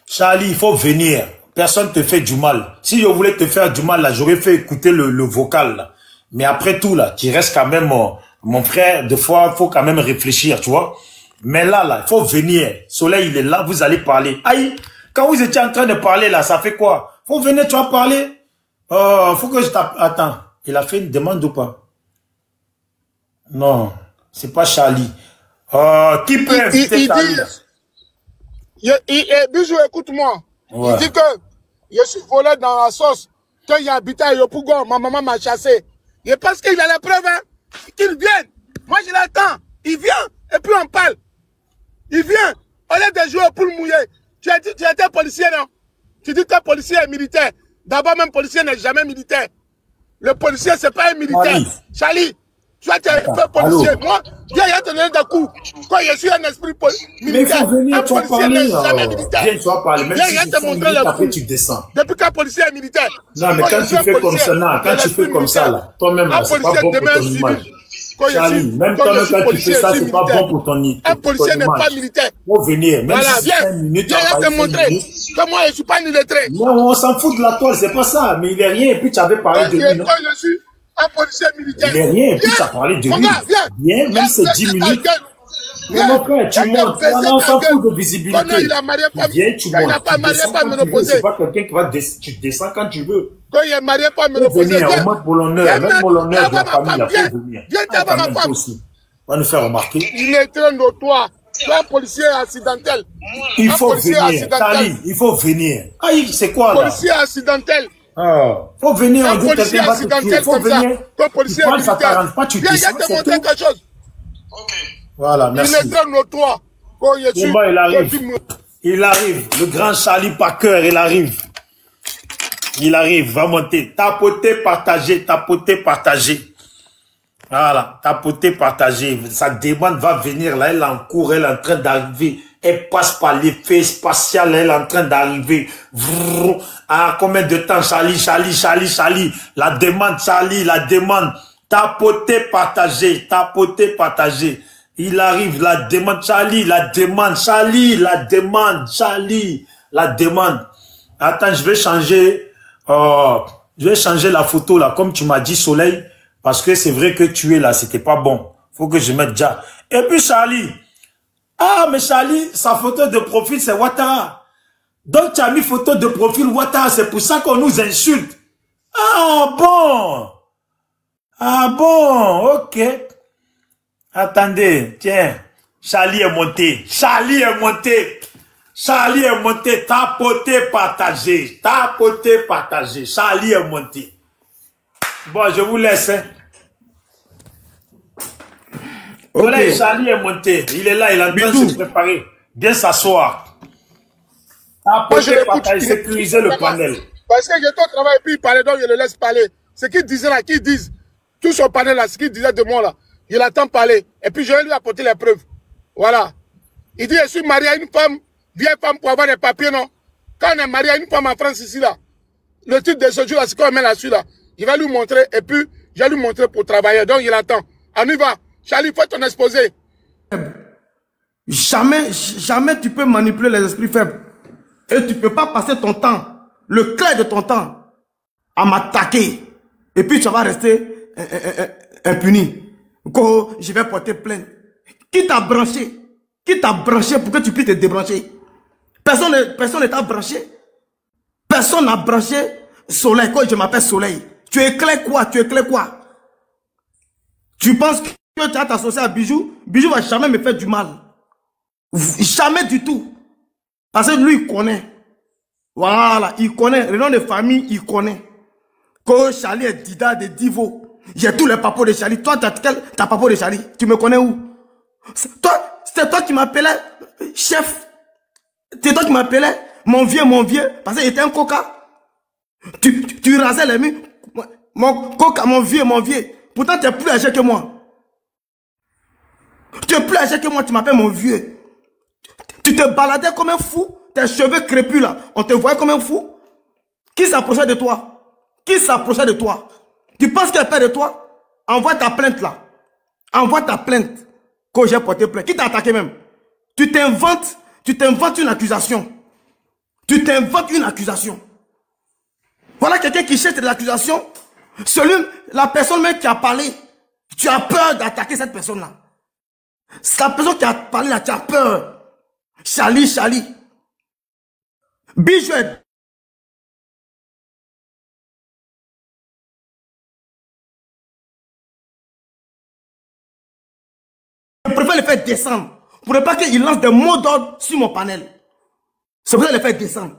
Speaker 1: Charlie, il faut venir. Personne te fait du mal. Si je voulais te faire du mal, là, j'aurais fait écouter le vocal, là. Mais après tout, là, tu restes quand même, mon frère, des fois, il faut quand même réfléchir, tu vois. Mais là, il faut venir. Soleil, il est là, vous allez parler. Aïe, quand vous étiez en train de parler, là, ça fait quoi? Faut venir, tu vas parler. Faut que je tape. Attends, il a fait une demande ou pas? Non, c'est pas Charlie. Qui peut inviter Charlie?
Speaker 2: Bijou, écoute-moi.
Speaker 1: Ouais.
Speaker 2: Il dit que je suis volé dans la sauce. Quand il habitait à Yopougon, ma maman m'a chassé. Je pense qu'il a les preuves, hein. Qu'il vienne. Moi, je l'attends. Il vient, et puis on parle. Il vient. Au lieu de jouer au poule mouillé. Tu étais policier, non? Tu dis que policier est militaire. D'abord, même policier n'est jamais militaire. Le policier, c'est pas un militaire. Charlie, tu as été policier.
Speaker 1: Allô?
Speaker 2: Moi, viens, il y a donné des coups. Quand je suis un esprit militaire.
Speaker 1: Mais il faut venir, tu vas parler. Viens, tu vas parler. Même
Speaker 2: viens,
Speaker 1: si
Speaker 2: il te montrer le
Speaker 1: après, tu descends.
Speaker 2: Depuis qu'un policier est militaire.
Speaker 1: Non, mais quand tu fais comme ça, non, quand tu fais comme ça, là, toi-même, c'est pas bon pour ton image. Charlie, même toi-même, quand tu fais ça, c'est pas bon pour ton image.
Speaker 2: Un policier n'est pas militaire.
Speaker 1: Faut venir, même si c'est 5 minutes,
Speaker 2: viens, viens te montrer que moi, je suis pas illettré.
Speaker 1: Non, on s'en fout de la toile, c'est pas ça. Mais il est rien, et puis tu avais parlé de lui, non?
Speaker 2: Je suis un policier militaire.
Speaker 1: Il est rien, et puis tu as parlé de lui. Viens, même c'est 10 minutes. Mais mon frère, tu montes. On s'en fout de visibilité. Viens, tu montes.
Speaker 2: Il n'a pas marié pas me reposer.
Speaker 1: C'est pas quelqu'un qui va tu descends quand tu veux.
Speaker 2: Quand il est marié pas me reposer.
Speaker 1: Venir, au moins pour l'honneur, même pour l'honneur de la famille, il faut venir.
Speaker 2: Viens, ta ma femme.
Speaker 1: On va nous faire remarquer.
Speaker 2: Il est très notoire. Tu es un policier accidentel.
Speaker 1: Il faut venir. Tali, il faut venir. Aïe, c'est quoi là?
Speaker 2: Policier accidentel.
Speaker 1: Faut venir.
Speaker 2: Un policier accidentel comme ça. Ton policier militaire. Viens, viens te montrer quelque chose.
Speaker 4: Ok.
Speaker 1: Voilà, merci.
Speaker 2: Il est très notoire. Quand je suis.
Speaker 1: Il arrive. Il arrive. Le grand Charlie Parker, il arrive. Il arrive, va monter. Tapoter, partager, tapoter, partager. Voilà, tapoter, partager. Sa demande va venir là, elle est en cours, elle est en train d'arriver. Elle passe par l'effet spatial, elle est en train d'arriver. À combien de temps, Charlie? La demande, Charlie, la demande. Tapoter, partager, tapoter, partager. Il arrive, la demande, Charlie, la demande, Charlie, la demande, Charlie, la demande. Attends, je vais changer la photo là, comme tu m'as dit, Soleil, parce que c'est vrai que tu es là, c'était pas bon. Faut que je mette déjà. Et puis Charlie, ah mais Charlie, sa photo de profil c'est Ouattara. Donc tu as mis photo de profil Ouattara, c'est pour ça qu'on nous insulte. Ah bon? Ah bon, ok. Attendez, tiens, Charlie est monté, Charlie est monté. Charlie est monté, tapoter, partager, tapoter, partager. Charlie est monté. Bon, je vous laisse. Hein. Voilà, okay. Charlie est monté. Il est là, il est en train de se préparer. Bien s'asseoir. Tapoter, partager, sécuriser le panel.
Speaker 2: Parce que j'étais au travail et puis il parlait, donc je le laisse parler. Ce qu'il disait là, qu'ils disent, tout son panel là, ce qu'il disait de moi là, je l'attends parler. Et puis je vais lui apporter les preuves. Voilà. Il dit, je suis marié à une femme, vieille femme pour avoir des papiers, non? Quand on est marié à une femme en France ici là, le titre de ce jour là, c'est qu'on met là-dessus là. Il va lui montrer et puis je vais lui montrer pour travailler. Donc il attend. On y va. Charlie, fais ton exposé.
Speaker 5: Jamais tu peux manipuler les esprits faibles. Et tu ne peux pas passer ton temps, le clair de ton temps, à m'attaquer. Et puis tu vas rester impuni. Je vais porter plainte. Qui t'a branché? Qui t'a branché pour que tu puisses te débrancher? Personne ne t'a branché. Personne n'a branché Soleil. Quand je m'appelle Soleil, tu éclaires quoi? Tu éclaires quoi? Tu penses que tu vas t'associer à Bijou? Bijou va jamais me faire du mal. Jamais du tout. Parce que lui, il connaît. Voilà, il connaît. Le nom de famille, il connaît. Quand Charlie est Dida de Divo, j'ai tous les papos de Charlie. Toi, t'as papo de Charlie. Tu me connais où? C'est toi qui m'appelais chef. C'est toi qui m'appelais mon vieux, parce qu'il était un coca. Tu rasais les murs. Mon coca, mon vieux. Pourtant, tu es plus âgé que moi. Tu es plus âgé que moi, tu m'appelles mon vieux. Tu te baladais comme un fou. Tes cheveux crépus là, on te voyait comme un fou. Qui s'approchait de toi? Qui s'approchait de toi? Tu penses qu'elle fait de toi? Envoie ta plainte là. Envoie ta plainte. Que j'ai porté plainte. Qui t'a attaqué même? Tu t'inventes une accusation. Tu t'inventes une accusation. Voilà quelqu'un qui cherche de l'accusation. La personne même qui a parlé, tu as peur d'attaquer cette personne-là. C'est la personne qui a parlé là, tu as peur. Charlie. Bijou. Je préfère le faire descendre. Pour ne pas qu'il lance des mots d'ordre sur mon panel. C'est pour ça le faire descendre.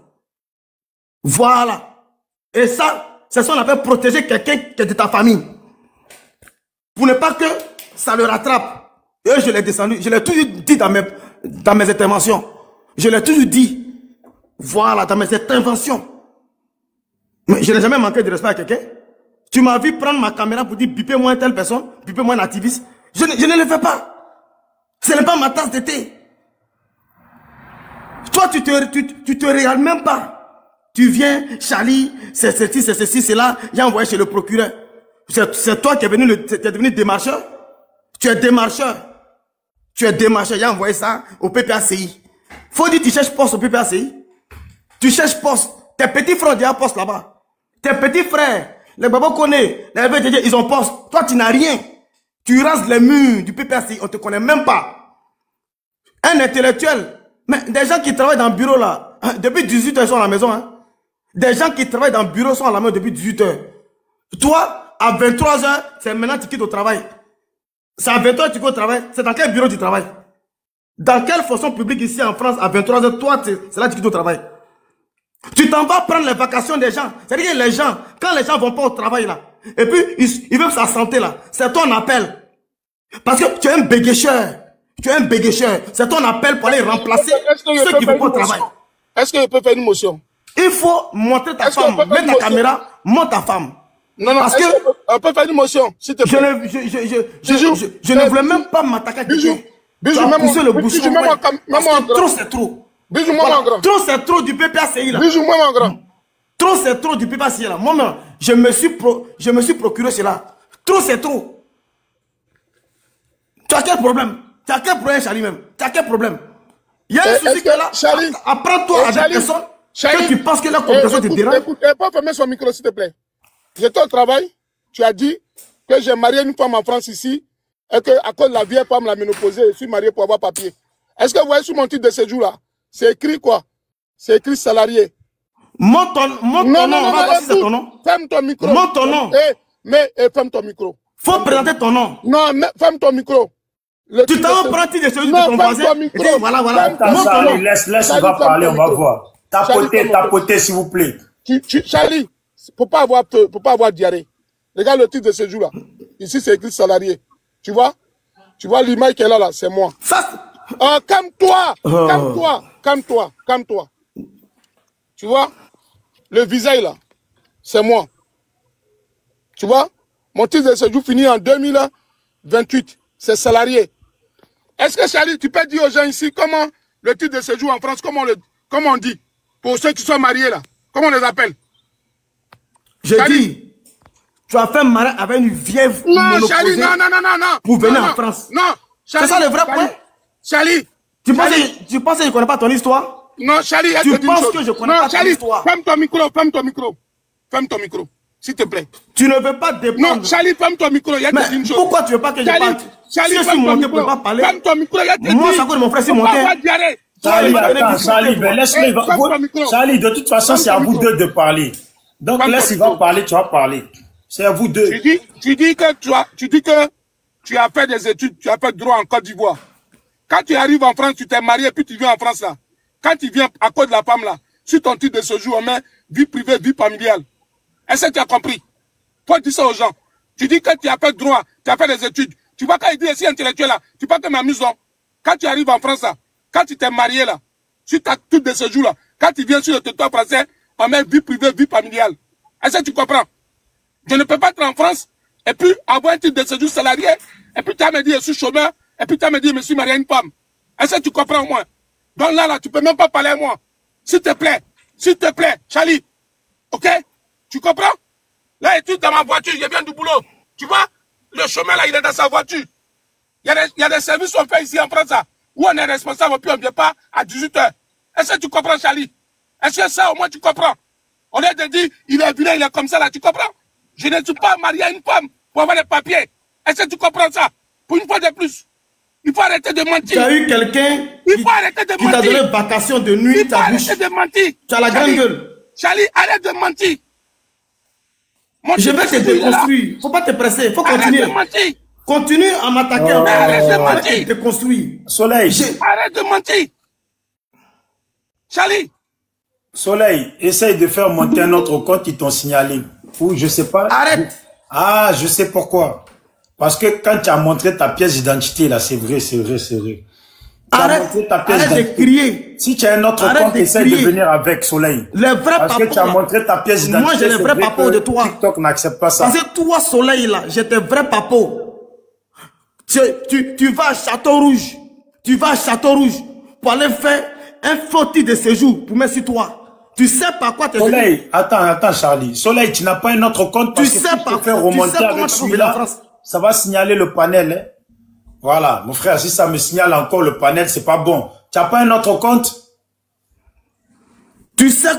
Speaker 5: Voilà. Et ça, c'est ce qu'on appelle protéger quelqu'un qui est de ta famille. Pour ne pas que ça le rattrape. Et je l'ai descendu. Je l'ai toujours dit dans mes interventions. Je l'ai toujours dit. Voilà, dans mes interventions. Mais je n'ai jamais manqué de respect à quelqu'un. Tu m'as vu prendre ma caméra pour dire bipez-moi une telle personne, bipez-moi un activiste. Je ne le fais pas. Ce n'est pas ma tasse de thé. Toi, tu te regardes même pas. Tu viens, Charlie, c'est ceci, c'est là. J'ai envoyé chez le procureur. C'est toi qui es devenu démarcheur. Tu es démarcheur. J'ai envoyé ça au PPACI. Faut dire que tu cherches poste au PPACI. Tu cherches poste. Tes petits frères ont déjà poste là-bas. Tes petits frères, les babos connaissent, les VTG, ils ont poste. Toi, tu n'as rien. Tu rases les murs du PPACI, on ne te connaît même pas. Un intellectuel, mais des gens qui travaillent dans le bureau là, depuis 18h, ils sont à la maison. Hein. Des gens qui travaillent dans le bureau sont à la maison depuis 18h. Toi, à 23h, c'est maintenant que tu quittes au travail. C'est à 23h que tu quittes au travail. C'est dans quel bureau tu travailles? Dans quelle fonction publique ici en France, à 23h, toi, c'est là que tu quittes au travail. Tu t'en vas prendre les vacations des gens. C'est-à-dire que les gens, quand les gens vont pas au travail là, et puis ils veulent sa santé là, c'est ton appel. Parce que tu es un béguécheur. Tu es un béguécheur. C'est ton appel pour aller remplacer ceux qui ne font pas travail.
Speaker 2: Est-ce que je peux faire une motion?
Speaker 5: Il faut montrer ta femme. Mets ta caméra, monte ta femme.
Speaker 2: Non, non,
Speaker 5: parce que
Speaker 2: on peut faire une motion, s'il te plaît.
Speaker 5: Je ne voulais même pas m'attaquer à quelqu'un. Tu as poussé le bouchon. Trop, c'est trop.
Speaker 2: Bijou, moi, mon grand.
Speaker 5: Trop, c'est trop du PPACI là.
Speaker 2: Bijou, moi, mon grand.
Speaker 5: Trop, c'est trop du PPACI là. Moi-même, je me suis procuré cela. Trop, c'est trop. Tu as quel problème? Tu as quel problème, Charlie, même? Tu as quel problème? Il y a un souci que là, apprends-toi à des personnes que tu penses que la compréhension te dérange.
Speaker 2: Écoute, pas fermer son micro, s'il te plaît. J'étais au travail, tu as dit que j'ai marié une femme en France ici, et que à cause de la vieille femme, la ménopausée, je suis marié pour avoir papier. Est-ce que vous voyez sur mon titre de séjour là, c'est écrit quoi? C'est écrit salarié.
Speaker 5: Monte ton nom, on va voir si c'est ton nom.
Speaker 2: Ferme ton micro.
Speaker 5: Monte ton nom.
Speaker 2: Ferme ton micro.
Speaker 5: Faut présenter ton nom.
Speaker 2: Non, mais ferme ton micro.
Speaker 5: Tu t'en vas prendre des choses de ton voisin. Voilà.
Speaker 1: Laisse, il va parler, on va voir. Tapotez, s'il vous plaît.
Speaker 2: Charlie, faut pas avoir diarrhée. Regarde le titre de ce jour-là. Ici, c'est écrit salarié. Tu vois l'image qu'elle a là, c'est moi. Calme-toi. Calme-toi. Tu vois? Le visage là, c'est moi. Tu vois? Mon titre de séjour finit en 2028. C'est salarié. Est-ce que Charlie, tu peux dire aux gens ici comment le titre de séjour en France, comment on dit? Pour ceux qui sont mariés là, comment on les appelle?
Speaker 5: J'ai dit, tu as fait mariage avec une vieille
Speaker 2: Charlie, non.
Speaker 5: Pour venir en France.
Speaker 2: Non,
Speaker 5: c'est ça le vrai point?
Speaker 2: Charlie.
Speaker 5: Tu penses que je ne connais pas ton histoire?
Speaker 2: Non, Charlie,
Speaker 5: tu penses que je connais pas ton histoire?
Speaker 2: Ferme ton micro. S'il te plaît.
Speaker 5: Tu ne veux pas dépendre.
Speaker 2: Non, Charlie, ferme ton micro.
Speaker 5: Mais pourquoi tu ne veux pas que je parle?
Speaker 2: Charlie,
Speaker 5: si je suis monté pour ne pas parler.
Speaker 2: Ferme ton micro.
Speaker 5: Moi, ça cause mon frère, c'est monté.
Speaker 1: Charlie, de toute façon, c'est à vous deux de parler. Donc, laisse, il va parler, tu vas parler. C'est à vous deux.
Speaker 2: Tu dis que tu as fait des études, tu as fait droit en Côte d'Ivoire. Quand tu arrives en France, tu t'es marié, puis tu viens en France là. Quand tu viens à cause de la femme là, sur ton titre de séjour, on met vie privée, vie familiale. Est-ce que tu as compris? Faut dire ça aux gens. Tu dis que tu as fait droit, tu as fait des études. Tu vois quand il dit ici intellectuel là, tu vois que ma maison, quand tu arrives en France là, quand tu t'es marié là, sur ta titre de séjour là, quand tu viens sur le territoire français, on met vie privée, vie familiale. Est-ce que tu comprends? Je ne peux pas être en France et puis avoir un titre de séjour salarié et puis tu as me dit je suis chômeur et puis tu as me dit je me suis marié à une femme. Est-ce que tu comprends moi? Donc là, tu peux même pas parler à moi. S'il te plaît, Charlie. Ok? Tu comprends? Là, tu es dans ma voiture, je viens du boulot. Tu vois? Le chemin là, il est dans sa voiture. Il y a des services qu'on fait ici en France là, où on est responsable et puis on ne vient pas à 18h. Est-ce que tu comprends, Charlie? Est-ce que ça, au moins, tu comprends? On est de dire, il est vilain, il est comme ça là, tu comprends? Je ne suis pas marié à une femme pour avoir des papiers. Est-ce que tu comprends ça? Pour une fois de plus. Il faut arrêter de mentir.
Speaker 5: Tu as eu quelqu'un qui t'a donné vacation de nuit,
Speaker 2: il faut arrêter de mentir.
Speaker 5: Tu as la grande gueule.
Speaker 2: Charlie, arrête de mentir.
Speaker 5: Je vais te déconstruire. Il ne faut pas te presser. Il faut continuer.
Speaker 2: Arrête de mentir.
Speaker 5: Continue à m'attaquer.
Speaker 2: Arrête de mentir.
Speaker 5: Déconstruire.
Speaker 1: Soleil.
Speaker 2: Arrête de mentir. Charlie.
Speaker 1: Soleil, essaye de faire monter un autre compte qui t'ont signalé. Ou je sais pas.
Speaker 5: Arrête.
Speaker 1: Ah, je sais pourquoi. Parce que quand tu as montré ta pièce d'identité, là, c'est vrai.
Speaker 5: Arrête de crier.
Speaker 1: Si tu as un autre compte, essaye de venir avec Soleil.
Speaker 5: Le vrai
Speaker 1: Parce que tu as montré ta pièce d'identité.
Speaker 5: Moi, j'ai le vrai papo de toi.
Speaker 1: TikTok n'accepte pas ça.
Speaker 5: Parce que toi, Soleil, là, j'étais vrai papo. Tu vas à Château Rouge. Pour aller faire un faux titre de séjour pour mettre sur toi. Tu sais pas quoi te
Speaker 1: Soleil, attends, Charlie. Soleil, tu n'as pas un autre compte parce que tu peux faire remonter avec celui-là. Ça va signaler le panel. Hein? Voilà, mon frère, si ça me signale encore le panel, c'est pas bon. Tu n'as pas un autre compte?
Speaker 5: Tu sais,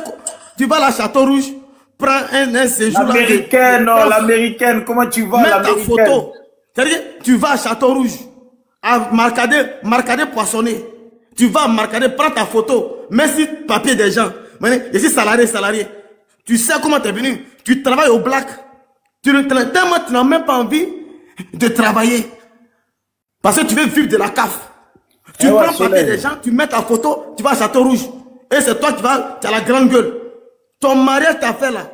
Speaker 5: tu vas à la Château Rouge, prends un séjour.
Speaker 1: L'américaine, non, l'américaine, comment tu vas, l'américaine?
Speaker 5: Mets ta photo. C'est-à-dire, tu vas à Château Rouge, à Marcadet Poissonné. Tu vas à Marcadet, prends ta photo, mets sur le papier des gens. Je suis salarié. Tu sais comment tu es venu. Tu travailles au black. Tu n'as même pas envie de travailler. Parce que tu veux vivre de la CAF. Tu prends le papier des gens, tu mets ta photo, tu vas à Château Rouge. Et c'est toi qui vas, tu as la grande gueule. Ton mariage t'a fait là.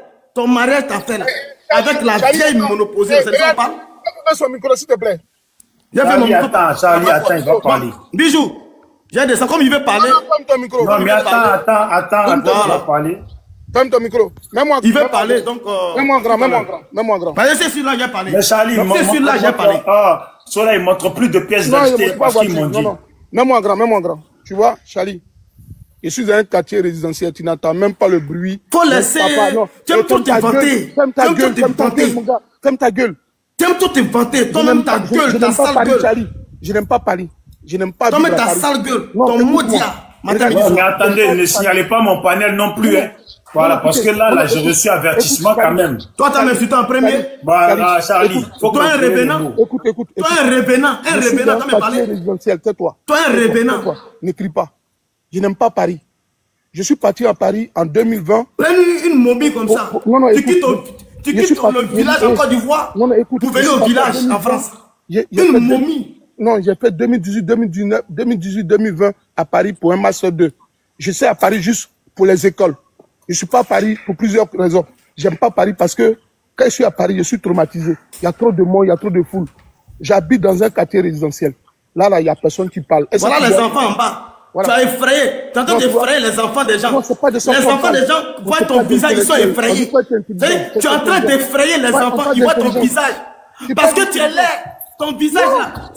Speaker 5: Avec la vieille monoposée. C'est ça,
Speaker 2: son micro, s'il te plaît.
Speaker 1: Charlie, attends, Charlie, attends, il va parler.
Speaker 5: Bijou, j'ai descendu comme il veut parler.
Speaker 2: Ferme ton micro.
Speaker 1: Non, mais attends, il va parler.
Speaker 2: Ferme ton micro. Mets-moi.
Speaker 5: Il veut parler, donc...
Speaker 2: Mets-moi grand.
Speaker 5: Parce que c'est celui-là, j'ai parlé.
Speaker 1: Mais Charlie,
Speaker 5: c'est celui-là, j'ai parlé.
Speaker 1: Ah, celui-là, il montre plus de pièces d'identité parce qu'ils m'ont dit.
Speaker 2: Non. Mets-moi grand. Tu vois, Charlie, je suis dans un quartier résidentiel, tu n'entends même pas le bruit.
Speaker 5: Faut laisser. Tu aimes tout inventer.
Speaker 2: Ferme ta gueule.
Speaker 5: Tu aimes tout inventer. Toi-même, ta gueule, ta sale gueule.
Speaker 2: Je n'aime pas Paris. Je n'aime pas
Speaker 5: toi-même, ta sale gueule. Ton maudit.
Speaker 1: Mais attendez, ne signalez pas mon panel non plus. Hein. Voilà, parce que là, j'ai reçu avertissement quand même.
Speaker 5: Toi, t'as m'insulté en premier.
Speaker 1: Voilà, Charlie.
Speaker 5: Toi, un revenant.
Speaker 2: Écoute.
Speaker 5: Toi, un revenant, t'as même parlé.
Speaker 2: Tais-toi.
Speaker 5: Toi, un revenant.
Speaker 2: N'écris pas. Je n'aime pas Paris. Je suis parti à Paris en 2020.
Speaker 5: Une momie comme ça. Tu quittes le village en Côte d'Ivoire pour venir au village en France. Une momie.
Speaker 2: Non, j'ai fait 2018-2020 à Paris pour un master 2. Je suis à Paris juste pour les écoles. Je ne suis pas à Paris pour plusieurs raisons. J'aime pas Paris parce que quand je suis à Paris, je suis traumatisé. Il y a trop de monde, il y a trop de foule. J'habite dans un quartier résidentiel. Là, il n'y a personne qui parle.
Speaker 5: Voilà les enfants en bas. Voilà. Tu as effrayé. Tu es en train d'effrayer les enfants des gens.
Speaker 2: Non, c'est pas des enfants.
Speaker 5: Les enfants des gens voient ton visage, ils sont effrayés. Tu es en train d'effrayer les enfants, ils voient ton visage. Parce que tu es laid. Ton visage là,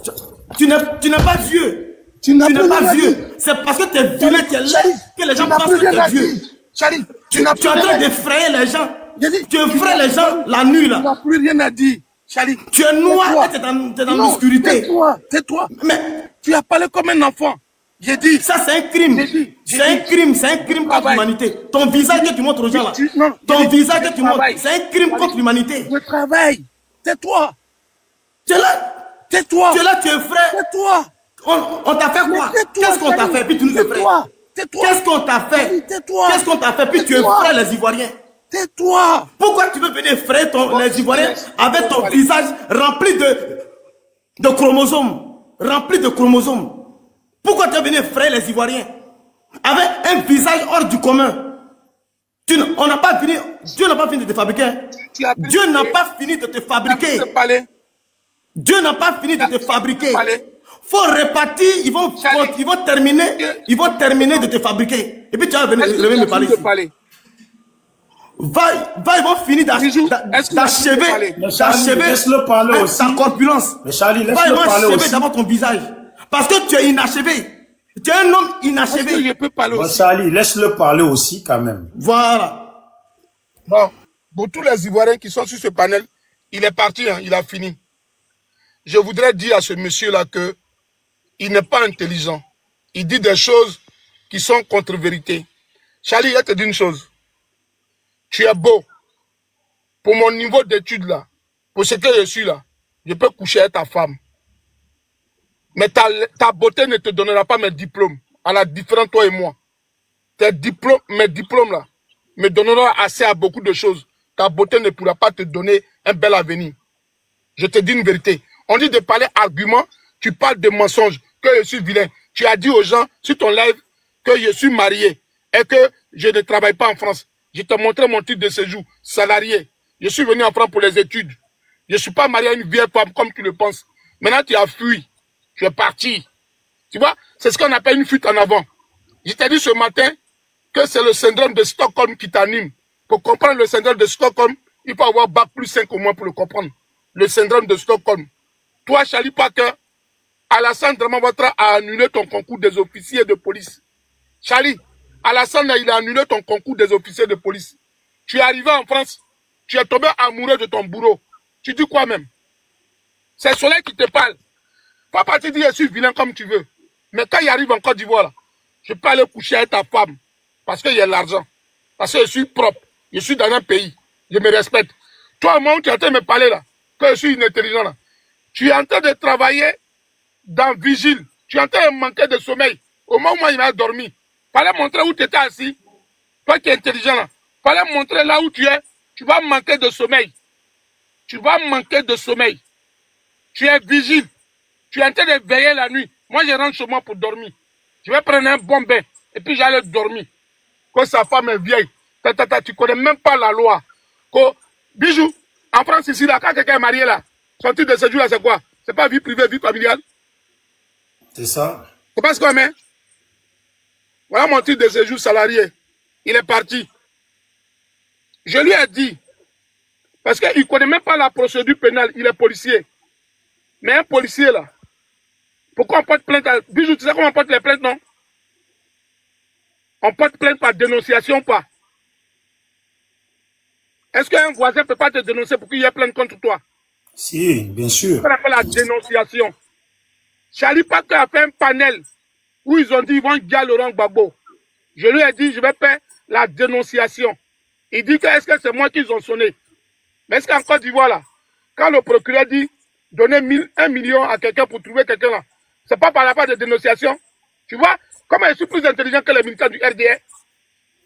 Speaker 5: tu n'es pas vieux. Tu n'es pas vieux. C'est parce que tu es vieux, tu es laid, que les gens pensent que tu es vieux.
Speaker 2: Charlie,
Speaker 5: tu es en train d'effrayer les gens. Tu effraies les gens la nuit là.
Speaker 2: Tu n'as plus rien à dire. Charlie,
Speaker 5: tu es noir et tu es dans l'obscurité.
Speaker 2: Tais-toi.
Speaker 5: Mais
Speaker 2: tu as parlé comme un enfant. J'ai dit.
Speaker 5: Ça, c'est un crime. C'est un crime contre l'humanité. Ton visage que tu montres aux gens là. Ton visage que tu montres, c'est un crime contre l'humanité.
Speaker 2: Je travaille. Tais-toi.
Speaker 5: Tu es là.
Speaker 2: Tais-toi.
Speaker 5: Tu es là, tu es frère.
Speaker 2: Tais-toi.
Speaker 5: On t'a fait quoi? Qu'est-ce qu'on t'a fait? Puis tu nous effraies. Qu'est-ce qu'on t'a fait? Qu'est-ce qu'on t'a fait? Puis tu effraies les Ivoiriens.
Speaker 2: Tais-toi.
Speaker 5: Pourquoi tu veux venir effrayer les Ivoiriens avec ton visage rempli de chromosomes? Rempli de chromosomes. Pourquoi tu es venu effrayer les Ivoiriens avec un visage hors du commun? Dieu n'a pas fini de te fabriquer. Dieu n'a pas fini de te fabriquer. Dieu n'a pas fini de te fabriquer. Faut répartir, ils vont terminer de te fabriquer. Et puis tu vas venir me parler ici. Ils vont finir d'achever ta corpulence.
Speaker 1: Mais Charlie,
Speaker 5: ils vont achever d'abord ton visage. Parce que tu es inachevé. Tu es un homme inachevé.
Speaker 2: Je peux parler aussi.
Speaker 1: Charlie, laisse-le parler aussi quand même.
Speaker 5: Voilà.
Speaker 2: Bon, pour tous les Ivoiriens qui sont sur ce panel, il est parti, hein, il a fini. Je voudrais dire à ce monsieur-là que il n'est pas intelligent. Il dit des choses qui sont contre-vérité. Charlie, je te dis une chose. Tu es beau. Pour mon niveau d'études là, pour ce que je suis là, je peux coucher avec ta femme. Mais ta beauté ne te donnera pas mes diplômes. À la différence, toi et moi. Mes diplômes là, me donneront assez à beaucoup de choses. Ta beauté ne pourra pas te donner un bel avenir. Je te dis une vérité. On dit de parler argument, tu parles de mensonges, que je suis vilain. Tu as dit aux gens sur ton live que je suis marié et que je ne travaille pas en France. Je te montrais mon titre de séjour, salarié. Je suis venu en France pour les études. Je ne suis pas marié à une vieille femme comme tu le penses. Maintenant, tu as fui. Tu es parti. Tu vois, c'est ce qu'on appelle une fuite en avant. Je t'ai dit ce matin que c'est le syndrome de Stockholm qui t'anime. Pour comprendre le syndrome de Stockholm, il faut avoir bac plus 5 au moins pour le comprendre. Le syndrome de Stockholm. Toi, Charlie Parker, Alassane Draman Ouattara a annulé ton concours des officiers de police. Charlie, Alassane, il a annulé ton concours des officiers de police. Tu es arrivé en France, tu es tombé amoureux de ton bourreau. Tu dis quoi même? C'est le soleil qui te parle. Papa te dit, je suis vilain comme tu veux. Mais quand il arrive en Côte d'Ivoire, je peux aller coucher avec ta femme. Parce qu'il y a l'argent. Parce que je suis propre. Je suis dans un pays. Je me respecte. Toi, moi, tu es en train de me parler là, que je suis inintelligent là. Tu es en train de travailler dans vigile. Tu es en train de manquer de sommeil. Au moment où il a dormi. Fallait montrer où tu étais assis. Toi qui es intelligent là. Fallait montrer là où tu es. Tu vas manquer de sommeil. Tu vas manquer de sommeil. Tu es vigile. Tu es en train de veiller la nuit. Moi, je rentre chez moi pour dormir. Je vais prendre un bon bain. Et puis, j'allais dormir. Quand sa femme est vieille. Tu connais même pas la loi. Bijou, en France ici, là, quand quelqu'un est marié là, son titre de séjour là, c'est quoi? C'est pas vie privée, vie familiale.
Speaker 1: C'est ça.
Speaker 2: C'est pas ce qu'on met. Voilà mon titre de séjour salarié. Il est parti. Je lui ai dit, parce qu'il ne connaît même pas la procédure pénale, il est policier. Mais un policier là, pourquoi on porte plainte à... Bijou, tu sais comment on porte les plaintes, non? On porte plainte par dénonciation, pas. Est-ce qu'un voisin ne peut pas te dénoncer pour qu'il y ait plainte contre toi?
Speaker 1: Si, bien sûr.
Speaker 2: On appelle la dénonciation. Charlie Packer a fait un panel où ils ont dit ils vont dire Laurent Gbagbo. Je lui ai dit, je vais faire la dénonciation. Il dit que est-ce que c'est moi qu'ils ont sonné? Mais est-ce qu'en Côte d'Ivoire, là, quand le procureur dit donner 1 million à quelqu'un pour trouver quelqu'un là, c'est pas par la part de dénonciation? Tu vois, comment je suis plus intelligent que les militants du RDR?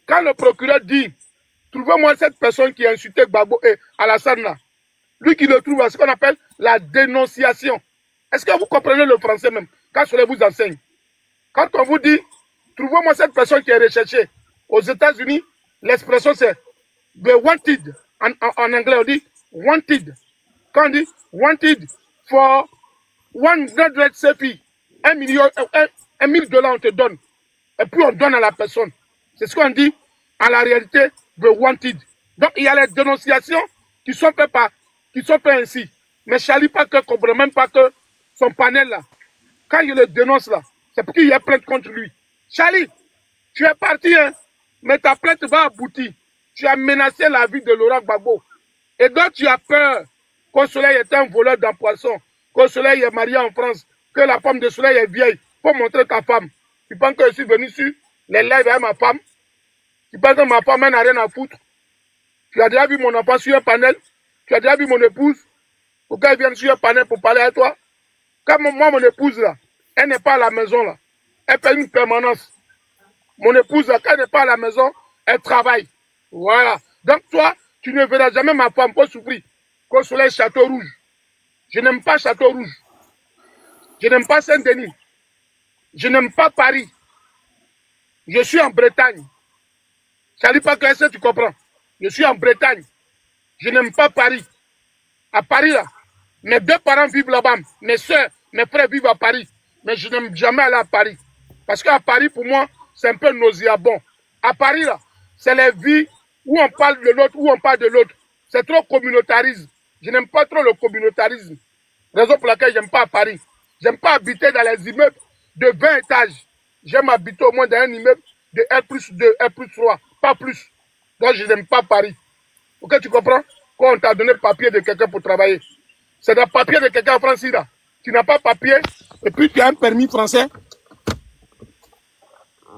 Speaker 2: Quand le procureur dit, trouvez-moi cette personne qui a insulté Gbagbo et Alassane là, lui qui le trouve à ce qu'on appelle la dénonciation. Est-ce que vous comprenez le français même, quand cela vous enseigne? Quand on vous dit, trouvez-moi cette personne qui est recherchée aux États-Unis, l'expression c'est the wanted. En anglais, on dit wanted. Quand on dit wanted for 100 CFI, 1 million, 1 000 $, on te donne. Et puis on donne à la personne. C'est ce qu'on dit en la réalité, the wanted. Donc il y a les dénonciations qui sont faites ainsi. Mais Charlie Packer ne comprend même pas que son panel là, quand il le dénonce là, c'est pour qu'il y ait plainte contre lui. Charlie, tu es parti, hein, mais ta plainte va aboutir. Tu as menacé la vie de Laurent Gbagbo. Et donc tu as peur qu'au soleil est un voleur d'un poisson, qu'au soleil est marié en France, que la femme de soleil est vieille, pour montrer ta femme. Tu penses que je suis venu sur les lives avec ma femme? Tu penses que ma femme n'a rien à foutre? Tu as déjà vu mon enfant sur un panel? Tu as déjà vu mon épouse? Pourquoi elle vient sur un panel pour parler à toi? Quand moi, mon épouse là, elle n'est pas à la maison là, elle fait une permanence. Mon épouse là, quand elle n'est pas à la maison, elle travaille. Voilà. Donc toi, tu ne verras jamais ma femme pour souffrir qu'au soleil Château Rouge. Je n'aime pas Château Rouge. Je n'aime pas Saint-Denis. Je n'aime pas Paris. Je suis en Bretagne. Charlie Packer, est-ce que tu comprends? Je suis en Bretagne. Je n'aime pas Paris. À Paris là, mes 2 parents vivent là-bas. Mes soeurs, mes frères vivent à Paris. Mais je n'aime jamais aller à Paris. Parce qu'à Paris, pour moi, c'est un peu nauséabond. À Paris là, c'est les vies où on parle de l'autre, où on parle de l'autre. C'est trop communautarisme. Je n'aime pas trop le communautarisme. Raison pour laquelle je n'aime pas à Paris. J'aime pas habiter dans les immeubles de 20 étages. J'aime habiter au moins dans un immeuble de R+2, R+3, pas plus. Donc je n'aime pas Paris. Ok, tu comprends? Quand on t'a donné le papier de quelqu'un pour travailler, c'est le papier de quelqu'un en France là. Tu n'as pas papier, et puis tu as un permis français.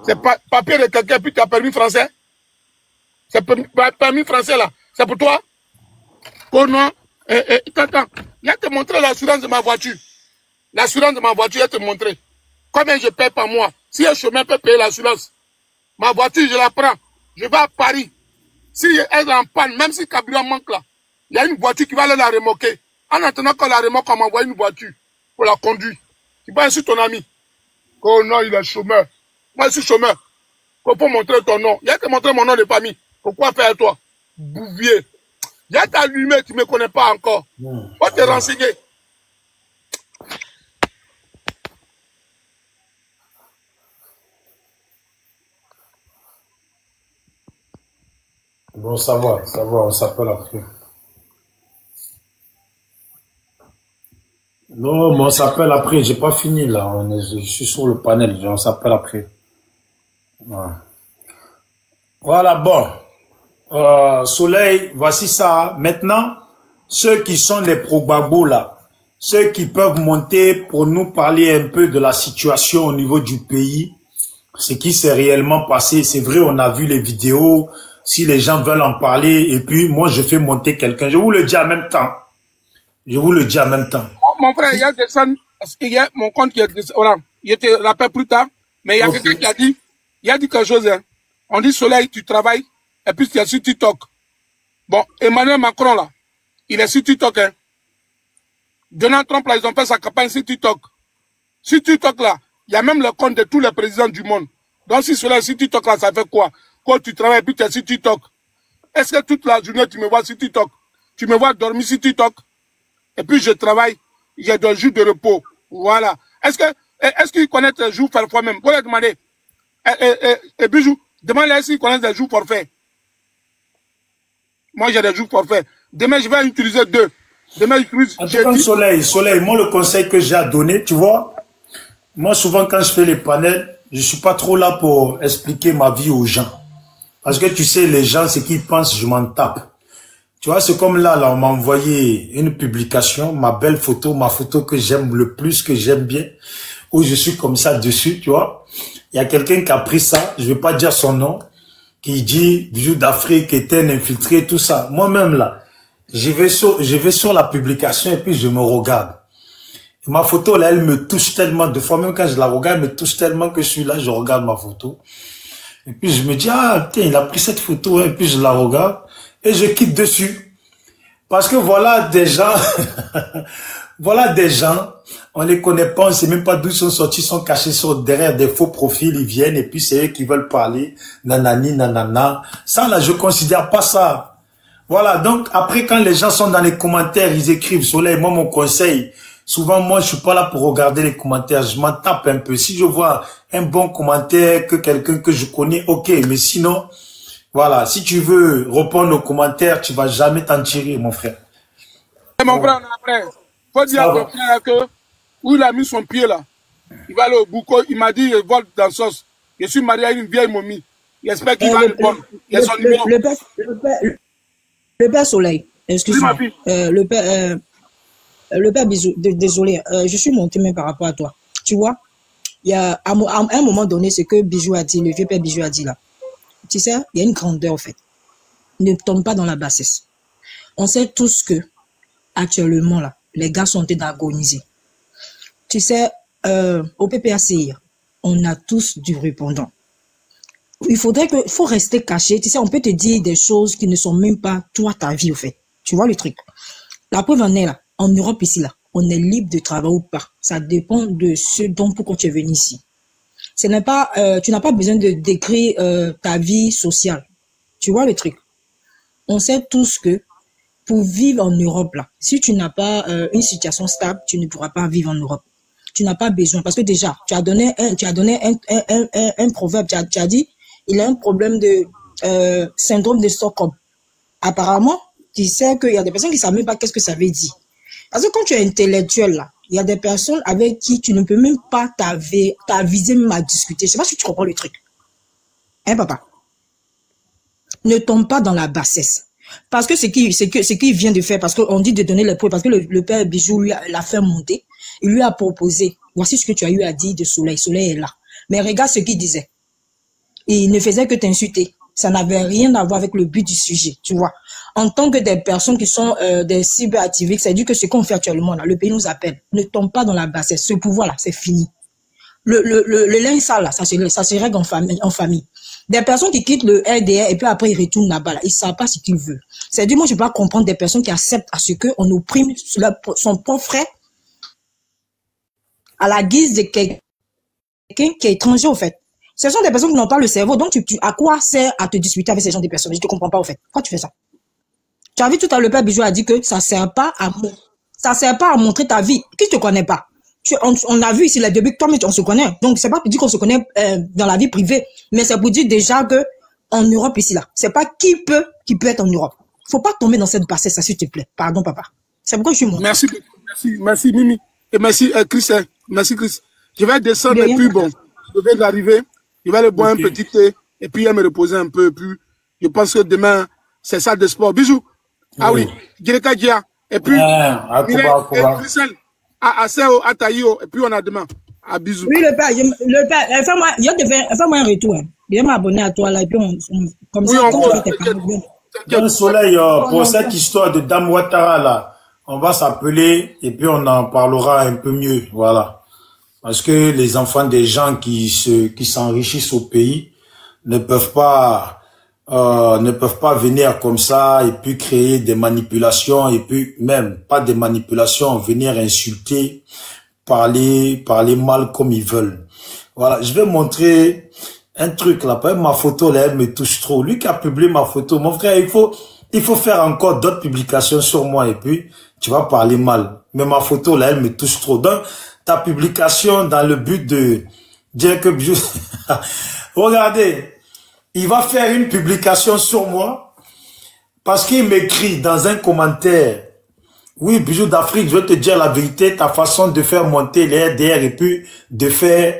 Speaker 2: C'est papier de quelqu'un, puis tu as permis français. C'est permis français là. C'est pour toi? Oh non. Attends. Il a te montré l'assurance de ma voiture. L'assurance de ma voiture, il a te montré. Combien je paye par mois? Si un chemin peut payer l'assurance, ma voiture, je la prends. Je vais à Paris. Si elle est en panne, même si le carburant manque là, il y a une voiture qui va aller la remorquer. En attendant qu'on la remorque, on m'envoie une voiture pour la conduire. Tu vas sur ton ami. Oh non, il est chômeur. Moi, je suis chômeur. Faut pas montrer ton nom. Il y a que montrer mon nom de famille. Pourquoi faire toi? Bouvier. Il y a t'allumé, tu ne me connais pas encore. Faut te renseigner.
Speaker 1: Bon, ça va, on s'appelle après. Non, mais on s'appelle après, j'ai pas fini là, je suis sur le panel, on s'appelle après. Voilà, bon. Soleil, voici ça. Maintenant, ceux qui sont les pro-Gbagbo là, ceux qui peuvent monter pour nous parler un peu de la situation au niveau du pays, ce qui s'est réellement passé. C'est vrai, on a vu les vidéos, si les gens veulent en parler, et puis moi je fais monter quelqu'un. Je vous le dis en même temps. Je vous le dis en même temps.
Speaker 2: Mon frère, il y a des gens, il y a mon compte qui est voilà, je te rappelle plus tard, mais il y a quelqu'un qui a dit, il a dit quelque chose, hein. On dit Soleil, tu travailles, et puis tu es sur TikTok. Bon, Emmanuel Macron là, il est sur TikTok, hein. Donald Trump là, ils ont fait sa campagne sur TikTok. Sur TikTok là, il y a même le compte de tous les présidents du monde. Donc si Soleil sur TikTok là, ça fait quoi? Quand tu travailles, et puis tu es sur TikTok. Est-ce que toute la journée tu me vois sur TikTok? Tu me vois dormir sur TikTok? Et puis je travaille. j'ai des jours de repos. Voilà. Est-ce qu'ils connaissent les jours parfois même? Vous leur demandez. Et Bijou, demandez s'ils connaissent des jours forfaits. Moi, j'ai des jours forfaits. Demain, je vais utiliser 2. Demain, j'utilise...
Speaker 1: En tout cas, Soleil, moi, le conseil que j'ai à donner, tu vois, moi, souvent, quand je fais les panels, je suis pas trop là pour expliquer ma vie aux gens. Parce que tu sais, les gens, ce qu'ils pensent, je m'en tape. Tu vois, c'est comme là, on m'a envoyé une publication, ma belle photo, ma photo que j'aime le plus, que j'aime bien, où je suis comme ça dessus, tu vois. Il y a quelqu'un qui a pris ça, je vais pas dire son nom, qui dit Bijou d'Afrique était un infiltré, tout ça. Moi-même là, je vais sur la publication et puis je me regarde. Et ma photo là, elle me touche tellement, de fois même quand je la regarde, elle me touche tellement que je suis là, je regarde ma photo. Et puis je me dis, ah tiens, il a pris cette photo, et puis je la regarde et je quitte dessus. Parce que voilà des gens, voilà des gens, on les connaît pas, on sait même pas d'où ils sont sortis, ils sont cachés derrière des faux profils, ils viennent et puis c'est eux qui veulent parler, nanani, nanana. Ça là, je considère pas ça. Voilà, donc après quand les gens sont dans les commentaires, ils écrivent Soleil, moi mon conseil, souvent moi je suis pas là pour regarder les commentaires, je m'en tape un peu. Si je vois un bon commentaire, que quelqu'un que je connais, ok, mais sinon, voilà, si tu veux répondre aux commentaires, tu vas jamais t'en tirer, mon frère.
Speaker 2: Mon frère, après, faut dire à mon frère que où il a mis son pied là, il va aller au Bouco, il m'a dit, je vole dans sauce. Je suis marié à une vieille momie. J'espère qu'il va répondre. Il y a son numéro.
Speaker 6: Le père Soleil, excuse-moi. Le père Bijou, désolé, je suis monté même par rapport à toi. Tu vois, il y a à un moment donné, ce que Bijou a dit, le vieux père Bijou a dit là. Tu sais, il y a une grandeur en fait. Ne tombe pas dans la bassesse. On sait tous que actuellement là, les gars sont en train d'agoniser. Tu sais, au PPACI, on a tous du répondant. Faut rester caché. Tu sais, on peut te dire des choses qui ne sont même pas toi, ta vie, au fait. Tu vois le truc. La preuve en est là. En Europe, ici, là, on est libre de travailler ou pas. Ça dépend de ce dont pourquoi tu es venu ici. Ce n'est pas, tu n'as pas besoin de décrire ta vie sociale. Tu vois le truc. On sait tous que pour vivre en Europe, là, si tu n'as pas une situation stable, tu ne pourras pas vivre en Europe. Tu n'as pas besoin. Parce que déjà, tu as donné un proverbe. Tu as dit, il a un problème de syndrome de Stockholm. Apparemment, tu sais qu'il y a des personnes qui ne savent même pas qu'est-ce que ça veut dire. Parce que quand tu es intellectuel, là, il y a des personnes avec qui tu ne peux même pas t'aviser même à discuter. Je ne sais pas si tu comprends le truc. Hein, papa? Ne tombe pas dans la bassesse. Parce que ce qu'il vient de faire, parce qu'on dit de donner les preuves, parce que le père Bijou lui l'a fait monter, il lui a proposé, voici ce que tu as eu à dire de Soleil. Soleil est là. Mais regarde ce qu'il disait. Il ne faisait que t'insulter. Ça n'avait rien à voir avec le but du sujet, tu vois. En tant que des personnes qui sont des cyberactivistes, c'est dit que ce qu'on fait actuellement, là, le pays nous appelle. Ne tombe pas dans la bassesse. Ce pouvoir-là, c'est fini. Le linge sale, là, ça se règle en famille. Des personnes qui quittent le RDR et puis après ils retournent là-bas, là, ils ne savent pas ce qu'ils veulent. C'est dit, moi je ne peux pas comprendre des personnes qui acceptent à ce qu'on opprime son propre frère à la guise de quelqu'un qui est étranger au fait. Ce sont des personnes qui n'ont pas le cerveau, donc à quoi sert à te disputer avec ces gens de personnes? Je ne te comprends pas au fait. Pourquoi tu fais ça? Tu as vu tout à l'heure, le père Bijou a dit que ça ne sert pas à montrer ta vie. Qui ne te connaît pas? On a vu ici les débuts, toi, mais on se connaît. Donc, c'est pas pour dire qu'on se connaît dans la vie privée, mais c'est pour dire déjà que en Europe, ici, là, c'est pas qui peut être en Europe. Faut pas tomber dans cette bassesse, s'il te plaît. Pardon, papa. C'est pourquoi je suis monté.
Speaker 2: Merci, Mimi. Et merci, Chris. Merci, Chris. Je vais descendre et puis bon, je viens d'arriver. Je vais aller boire un petit thé et puis me reposer un peu. Et puis, je pense que demain, c'est ça de sport. Bisous. Ah oui. Direka Dia. Et puis, Christelle. À Seo, à Taïo, et puis on a demain. À bisous.
Speaker 6: Oui, le père, fais-moi un retour. Hein. Je vais m'abonner à toi là, et puis comme ça,
Speaker 1: Dans le Soleil, pour cette histoire de Dame Ouattara là, on va s'appeler et puis on en parlera un peu mieux, voilà. Parce que les enfants des gens qui s'enrichissent au pays ne peuvent pas venir comme ça et puis créer des manipulations et puis même pas des manipulations, venir insulter, parler mal comme ils veulent. Voilà, je vais montrer un truc là, ma photo là, elle me touche trop. Lui qui a publié ma photo, mon frère, il Il faut faire encore d'autres publications sur moi et puis tu vas parler mal. Mais ma photo là, elle me touche trop. Donc, ta publication dans le but de dire que Bijou... Regardez, il va faire une publication sur moi parce qu'il m'écrit dans un commentaire. Oui, Bijou d'Afrique, je vais te dire la vérité, ta façon de faire monter les RDR et puis de faire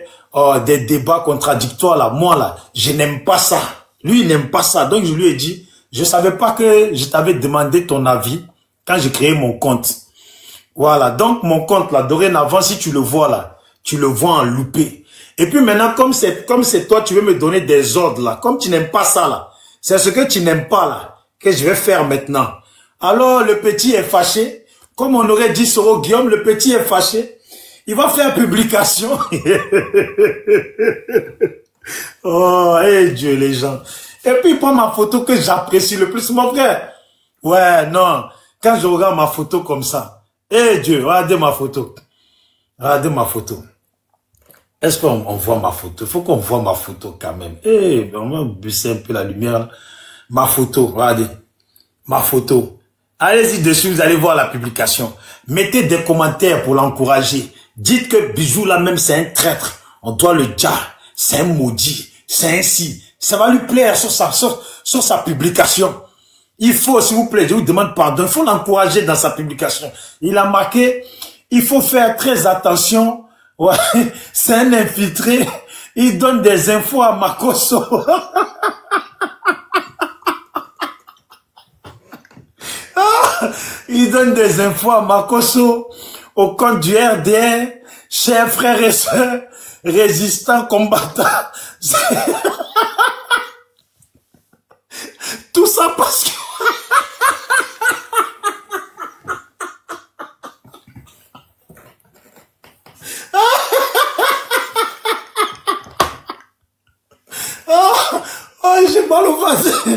Speaker 1: des débats contradictoires là, moi là, je n'aime pas ça. Lui, il n'aime pas ça. Donc, je lui ai dit, je savais pas que je t'avais demandé ton avis quand j'ai créé mon compte. Voilà. Donc, mon compte là, dorénavant, si tu le vois là, tu le vois en loupé. Et puis maintenant, comme c'est toi, tu veux me donner des ordres là, comme tu n'aimes pas ça là, c'est ce que tu n'aimes pas là, que je vais faire maintenant. Alors, le petit est fâché. Comme on aurait dit sur Guillaume, le petit est fâché. Il va faire publication. Oh, hey Dieu, les gens. Et puis, il prend ma photo que j'apprécie le plus, mon frère. Ouais, non. Quand je regarde ma photo comme ça, hey Dieu, regardez ma photo. Regardez ma photo. Est-ce qu'on voit ma photo? Il faut qu'on voit ma photo quand même. Eh, on va baisser un peu la lumière. Ma photo, regardez. Ma photo. Allez-y dessus, vous allez voir la publication. Mettez des commentaires pour l'encourager. Dites que Bijou là même c'est un traître. On doit le dire. C'est un maudit. C'est ainsi. Ça va lui plaire sur sa publication. Il faut, s'il vous plaît, je vous demande pardon. Il faut l'encourager dans sa publication. Il a marqué, il faut faire très attention. Ouais, c'est un infiltré. Il donne des infos à Makosso. Il donne des infos à Makosso, au compte du RDR, chers frères et sœurs, résistants, combattants. Tout ça parce que... Oh, j'ai mal au ventre.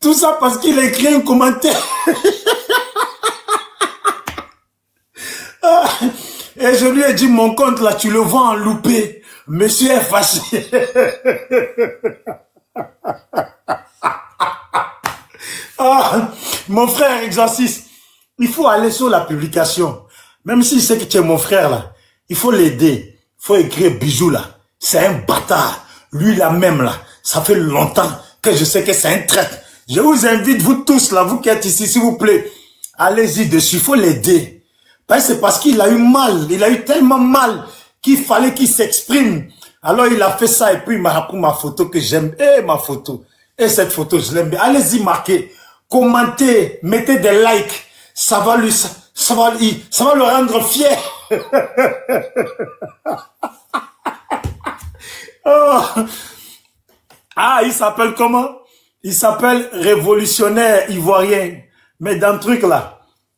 Speaker 1: Tout ça parce qu'il a écrit un commentaire. Et je lui ai dit, mon compte là, tu le vois en loupé. Monsieur est fâché. Mon frère exorciste, il faut aller sur la publication. Même s'il sait que tu es mon frère là, il faut l'aider. Il faut écrire Bijou là. C'est un bâtard. Lui là même là, ça fait longtemps que je sais que c'est un traître. Je vous invite, vous tous là, vous qui êtes ici, s'il vous plaît, allez-y dessus, il faut l'aider. C'est parce qu'il a eu mal, il a eu tellement mal qu'il fallait qu'il s'exprime. Alors il a fait ça et puis il m'a pris ma photo que j'aime. Ma photo. Et cette photo, je l'aime bien. Allez-y, marquez, commentez, mettez des likes. Ça va le rendre fier. Oh. Ah, il s'appelle comment? Il s'appelle Révolutionnaire Ivoirien. Mais dans le truc là,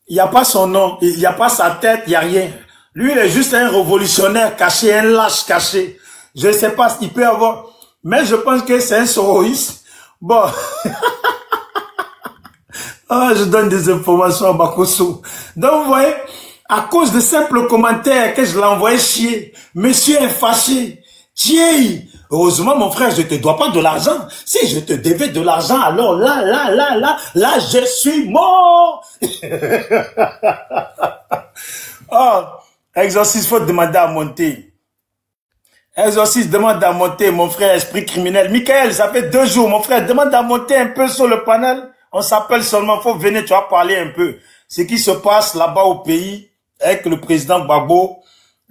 Speaker 1: il n'y a pas son nom, il n'y a pas sa tête, il n'y a rien. Lui, il est juste un révolutionnaire caché, un lâche caché. Je ne sais pas s'il peut avoir... Mais je pense que c'est un soroïste. Bon. Oh, je donne des informations à Makosso. Donc, vous voyez, à cause de simples commentaires que je l'ai envoyé chier, monsieur est fâché. Tiens, heureusement, mon frère, je te dois pas de l'argent. Si je te devais de l'argent, alors là, je suis mort. Oh, exorciste, faut demander à monter. Exorciste, demande à monter, mon frère, esprit criminel. Michael, ça fait 2 jours, mon frère, demande à monter un peu sur le panel. On s'appelle seulement, faut venir, tu vas parler un peu. Ce qui se passe là-bas au pays, avec le président Gbagbo,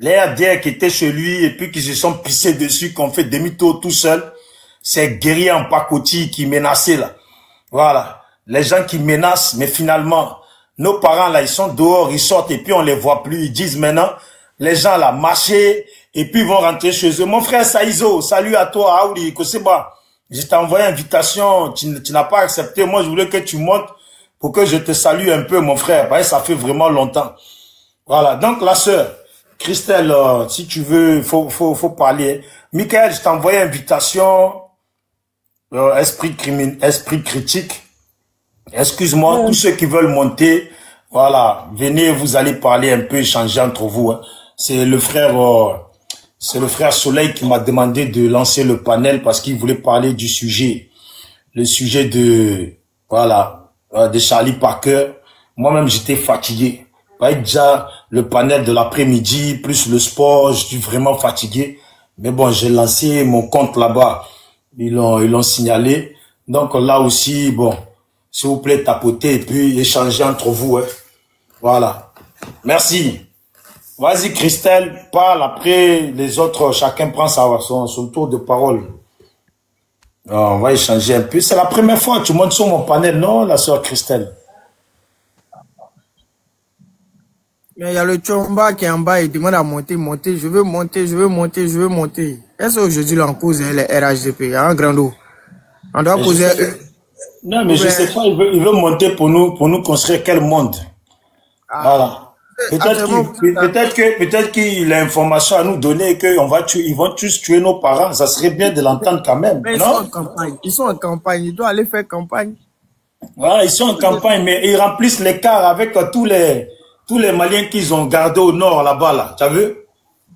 Speaker 1: les RDR qui étaient chez lui et puis qui se sont pissés dessus, qu'on fait demi-tour tout seul. C'est guerriers en pacotille qui menaçaient là. Voilà. Les gens qui menacent, mais finalement, nos parents là, ils sont dehors, ils sortent et puis on les voit plus. Ils disent maintenant, les gens là, marcher et puis ils vont rentrer chez eux. Mon frère Saïzo, salut à toi, Aouli, Koseba. Je t'ai envoyé une invitation, tu n'as pas accepté. Moi, je voulais que tu montes pour que je te salue un peu, mon frère. Parce que ça fait vraiment longtemps. Voilà. Donc, la sœur, Christelle, si tu veux, faut parler. Michael, je t'ai envoyé une invitation, esprit critique. Excuse-moi, tous ceux qui veulent monter, voilà, venez, vous allez parler un peu, échanger entre vous. Hein. C'est le frère Soleil qui m'a demandé de lancer le panel parce qu'il voulait parler du sujet. Le sujet de, voilà, de Charlie Parker. Moi-même, j'étais fatigué. Déjà, le panel de l'après-midi, plus le sport, je suis vraiment fatigué. Mais bon, j'ai lancé mon compte là-bas. Ils l'ont signalé. Donc là aussi, bon, s'il vous plaît, tapotez et puis échangez entre vous. Hein. Voilà. Merci. Vas-y, Christelle, parle. Après, les autres, chacun prend son tour de parole. On va échanger un peu. C'est la première fois que tu montes sur mon panel, non, la sœur Christelle?
Speaker 5: Mais il y a le Chomba qui est en bas, il demande à monter. Je veux monter. Est-ce qu'aujourd'hui, là, on cause les RHDP? Il y a un grand lot. On doit poser...
Speaker 1: Non, mais je ne sais pas, il veut monter pour nous construire quel monde. Voilà. Peut-être qu'il a information à nous donner et qu'ils vont tous tuer nos parents. Ça serait bien de l'entendre quand même.
Speaker 5: Mais
Speaker 1: non?
Speaker 5: Ils sont en campagne. Ils doivent aller faire campagne.
Speaker 1: Voilà, ils sont en campagne, mais ils remplissent l'écart avec tous les Maliens qu'ils ont gardés au nord là-bas. Là. Tu as vu?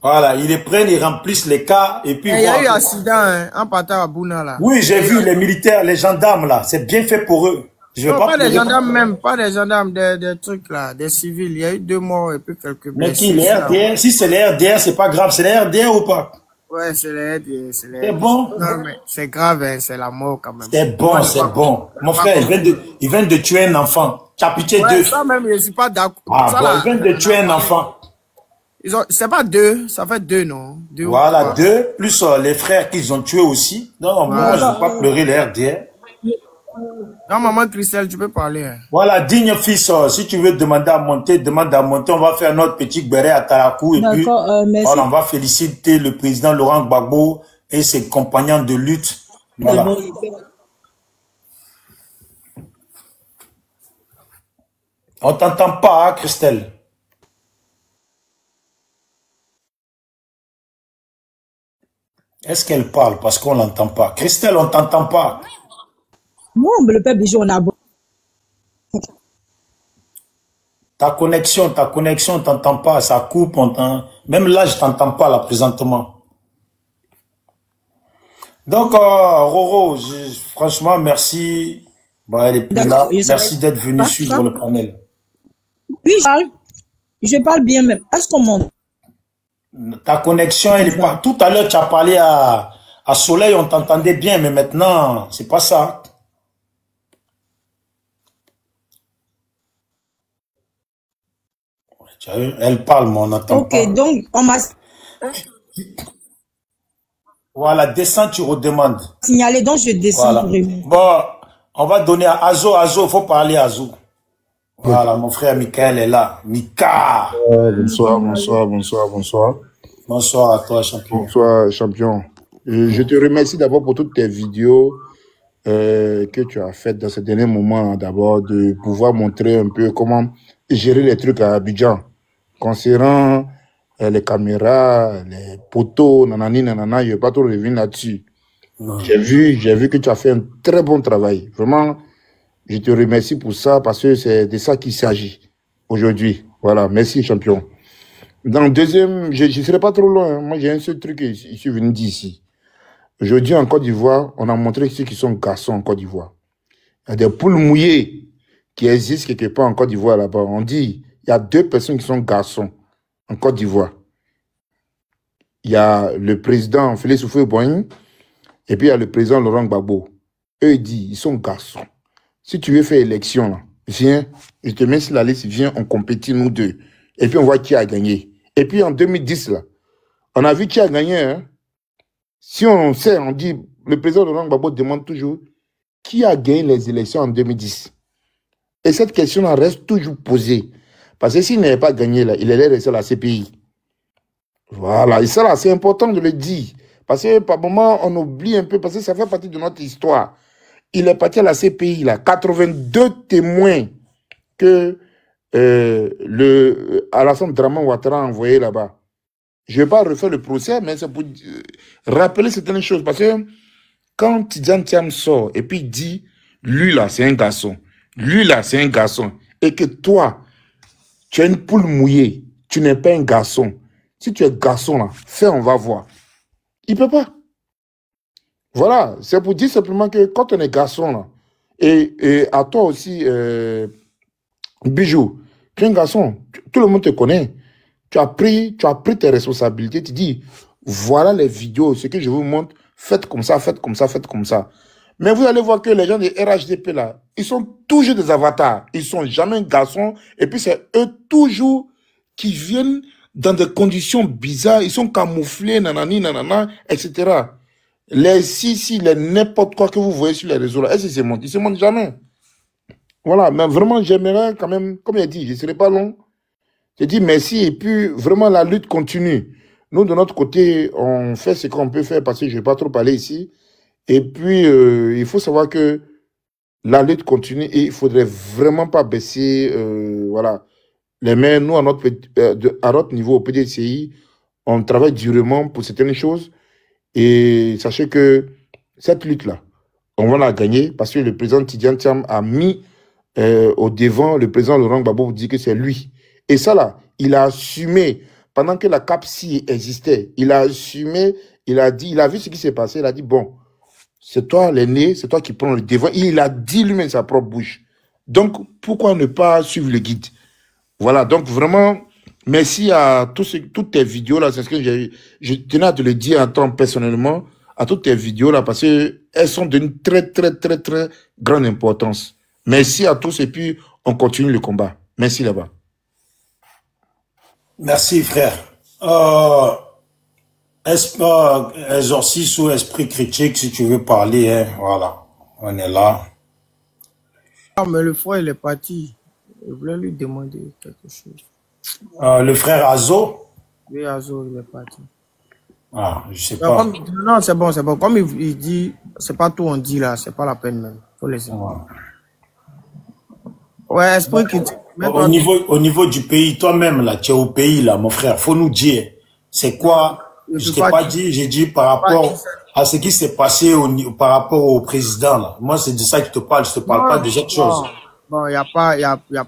Speaker 1: Voilà, ils les prennent, ils remplissent l'écart et puis...
Speaker 5: Il y a eu un accident en partant à Bouna là.
Speaker 1: Oui, j'ai vu les militaires, les gendarmes là. C'est bien fait pour eux. Je
Speaker 5: non, pas des gendarmes même, pas des gendarmes, des trucs là, des civils. Il y a eu 2 morts et puis quelques blessés.
Speaker 1: Mais qui, les RDR? Si c'est les RDR, c'est pas grave. C'est les RDR ou pas?
Speaker 5: Ouais, c'est les RDR.
Speaker 1: C'est bon?
Speaker 5: Non, mais c'est grave, hein, c'est la mort quand même.
Speaker 1: C'est bon, c'est bon. Mon frère, il vient de tuer un enfant. Tu as pitié d'eux.
Speaker 5: Ça même, je suis pas d'accord.
Speaker 1: Ah bon, il vient de tuer un enfant.
Speaker 5: C'est pas 2, ça fait 2, non? 2
Speaker 1: voilà, 2, plus les frères qu'ils ont tués aussi. Non, moi, je ne veux pas pleurer les RDR.
Speaker 5: Non, maman Christelle, tu peux parler. Hein.
Speaker 1: Voilà, digne fils, si tu veux demander à monter, demande à monter. On va faire notre petit béret à Tarakou. Et puis, voilà, on va féliciter le président Laurent Gbagbo et ses compagnons de lutte. Voilà. On t'entend pas, hein, Christelle? Est-ce qu'elle parle? Parce qu'on l'entend pas. Christelle, on t'entend pas.
Speaker 6: Non, mais le peuple Bijou, on a beau.
Speaker 1: Ta connexion, t'entends pas, ça coupe, même là, je t'entends pas, là, présentement. Donc, Roro, franchement, merci. Bon, elle est plus là. Merci d'être venu suivre le panel.
Speaker 6: Oui, je parle bien même. Est-ce qu'on monte?
Speaker 1: Ta connexion, elle est pas... Tout à l'heure, tu as parlé à Soleil, on t'entendait bien, mais maintenant, c'est pas ça. Elle parle, mais on n'entend pas.
Speaker 6: Ok, donc, on m'a...
Speaker 1: Voilà, descends, tu redemandes.
Speaker 6: Signalé, donc je descends.
Speaker 1: Voilà. Bon, on va donner à Azo. Azo, il faut parler à Azo. Voilà, mon frère Michael est là. Mika.
Speaker 2: Bonsoir.
Speaker 1: Bonsoir à toi, champion.
Speaker 2: Bonsoir, champion. Je te remercie d'abord pour toutes tes vidéos que tu as faites dans ces derniers moments, d'abord, de pouvoir montrer un peu comment gérer les trucs à Abidjan, concernant les caméras, les poteaux, nanani, nanana, je ne vais pas trop revenir là-dessus. J'ai vu que tu as fait un très bon travail. Vraiment, je te remercie pour ça, parce que c'est de ça qu'il s'agit aujourd'hui. Voilà, merci, champion. Dans le deuxième, je ne serai pas trop loin. Moi, j'ai un seul truc que je suis venu d'ici. Aujourd'hui, en Côte d'Ivoire, on a montré ceux qui sont garçons en Côte d'Ivoire. Il y a des poules mouillées qui existent quelque part en Côte d'Ivoire là-bas. On dit, il y a 2 personnes qui sont garçons en Côte d'Ivoire. Il y a le président Félix Houphouët-Boigny et puis il y a le président Laurent Gbagbo. Eux, ils disent, ils sont garçons. Si tu veux faire élection, là, viens, je te mets sur la liste, viens, on compétit nous deux. Et puis on voit qui a gagné. Et puis en 2010, là, on a vu qui a gagné. Hein? Si on sait, on dit, le président Laurent Gbagbo demande toujours qui a gagné les élections en 2010. Et cette question-là reste toujours posée. Parce que s'il n'avait pas gagné, là, il allait rester à la CPI. Voilà, et ça là, c'est important de le dire. Parce que par moment, on oublie un peu, parce que ça fait partie de notre histoire. Il est parti à la CPI, là, 82 témoins que Alassane Dramane Ouattara a envoyé là-bas. Je ne vais pas refaire le procès, mais c'est pour rappeler certaines choses. Parce que quand Tidjane Thiam sort et puis il dit, lui là, c'est un garçon. Lui là, c'est un garçon. Et que toi, tu as une poule mouillée. Tu n'es pas un garçon. Si tu es garçon là, fais, on va voir. Il ne peut pas. Voilà, c'est pour dire simplement que quand on est garçon là,
Speaker 7: Et à toi aussi, Bijou, tu es un garçon, tout le monde te connaît. Tu as pris tes responsabilités, tu dis, voilà les vidéos, ce que je vous montre, faites comme ça, faites comme ça, faites comme ça. Mais vous allez voir que les gens de RHDP là, ils sont toujours des avatars. Ils sont jamais garçons. Et puis c'est eux toujours qui viennent dans des conditions bizarres. Ils sont camouflés, nanani, nanana, etc. Les n'importe quoi que vous voyez sur les réseaux là, est-ce qu'ils se montrent? Ils se montrent jamais. Voilà, mais vraiment, j'aimerais quand même, comme il a dit, je ne serai pas long. J'ai dit merci et puis vraiment la lutte continue. Nous, de notre côté, on fait ce qu'on peut faire parce que je ne vais pas trop parler ici. Et puis, il faut savoir que la lutte continue et il ne faudrait vraiment pas baisser voilà, les mains. Nous, à notre niveau, au PDCI, on travaille durement pour certaines choses. Et sachez que cette lutte-là, on va la gagner parce que le président Tidjane Thiam a mis au devant le président Laurent Gbagbo pour dire que c'est lui. Et ça, là, il a assumé, pendant que la CAPSI existait, il a assumé, il a vu ce qui s'est passé, il a dit, bon, c'est toi l'aîné, c'est toi qui prends le devant. Et il a dit lui-même sa propre bouche. Donc, pourquoi ne pas suivre le guide? Voilà, donc vraiment, merci à toutes tes vidéos là. C'est ce que je tenais à te le dire en tant personnellement, à toutes tes vidéos là, parce qu'elles sont d'une très, très, très, très grande importance. Merci à tous et puis on continue le combat. Merci là-bas.
Speaker 1: Merci frère. Exorcisme ou esprit critique, si tu veux parler, hein, voilà, on est là.
Speaker 5: Ah, mais le frère, il est parti. Je voulais lui demander quelque chose.
Speaker 1: Le frère Azo?
Speaker 5: Oui, Azo, il est parti.
Speaker 1: Ah, je sais pas.
Speaker 5: Non, c'est bon, c'est bon. Comme il dit, c'est pas tout on dit là, c'est pas la peine même. Faut laisser. Ouais, esprit critique.
Speaker 1: Au niveau du pays, toi-même là, tu es au pays là, mon frère, faut nous dire, c'est quoi? Je t'ai pas dit, j'ai dit par rapport à ce qui s'est passé par rapport au président là. Moi, c'est de ça que je te parle, je te parle pas de cette chose.
Speaker 5: Bon, y a pas.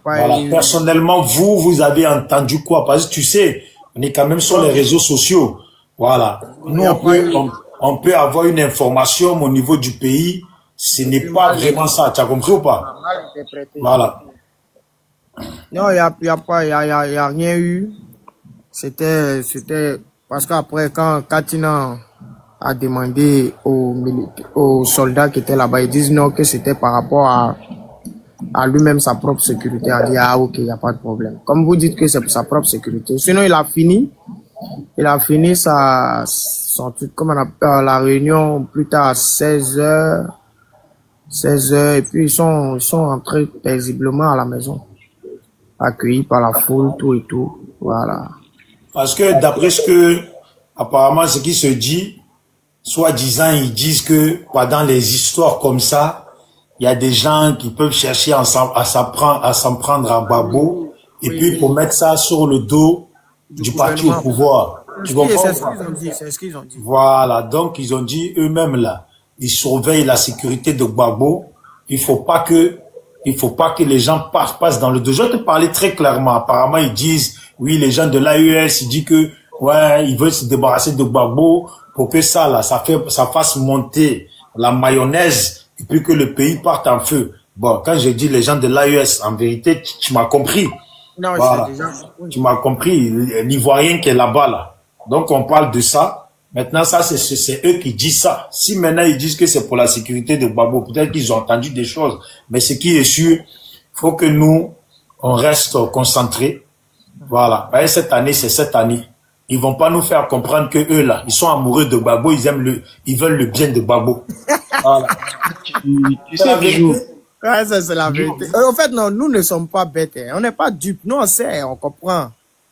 Speaker 1: Voilà. Personnellement, vous avez entendu quoi? Parce que tu sais, on est quand même sur les réseaux sociaux. Voilà. Nous, on peut avoir une information au niveau du pays. Ce n'est pas vraiment ça. Tu as compris ou pas? Voilà.
Speaker 5: Non, il y a rien eu. C'était parce qu'après, quand Katina a demandé aux soldats qui étaient là-bas, ils disent non, que c'était par rapport à lui-même, sa propre sécurité. On dit, ah, ok, il n'y a pas de problème. Comme vous dites que c'est pour sa propre sécurité. Sinon, il a fini son truc, comme on appelle la réunion plus tard à 16h, et puis ils sont entrés paisiblement à la maison. Accueillis par la foule, tout et tout. Voilà.
Speaker 1: Parce que d'après apparemment, ce qui se dit, soi-disant, ils disent que pendant les histoires comme ça, il y a des gens qui peuvent chercher à s'en prendre à Gbagbo et puis pour mettre ça sur le dos du parti au pouvoir. Tu comprends?
Speaker 5: C'est ce qu'ils ont dit.
Speaker 1: Voilà. Donc, ils ont dit eux-mêmes là, ils surveillent la sécurité de Gbagbo. Il faut pas que les gens passent dans le dos. Je vais te parler très clairement. Apparemment, ils disent, oui, les gens de l'AES, ils disent que, ouais, ils veulent se débarrasser de Gbagbo pour que ça, là, ça fasse monter la mayonnaise et puis que le pays parte en feu. Bon, quand je dis les gens de l'AES, en vérité, tu m'as compris.
Speaker 5: Non,
Speaker 1: voilà. Tu m'as compris. L'Ivoirien qui est là-bas, là. Donc, on parle de ça. Maintenant, ça, c'est eux qui disent ça. Si maintenant, ils disent que c'est pour la sécurité de Gbagbo, peut-être qu'ils ont entendu des choses. Mais ce qui est sûr, faut que nous, on reste concentrés. Voilà. Et cette année, c'est cette année. Ils vont pas nous faire comprendre que eux, là, ils sont amoureux de Gbagbo, ils veulent le bien de Gbagbo. Voilà.
Speaker 5: Tu sais, Bijou. Ouais, ça, c'est la vérité. En fait, non, nous ne sommes pas bêtes. Hein. On n'est pas dupes. Nous, on sait, on comprend.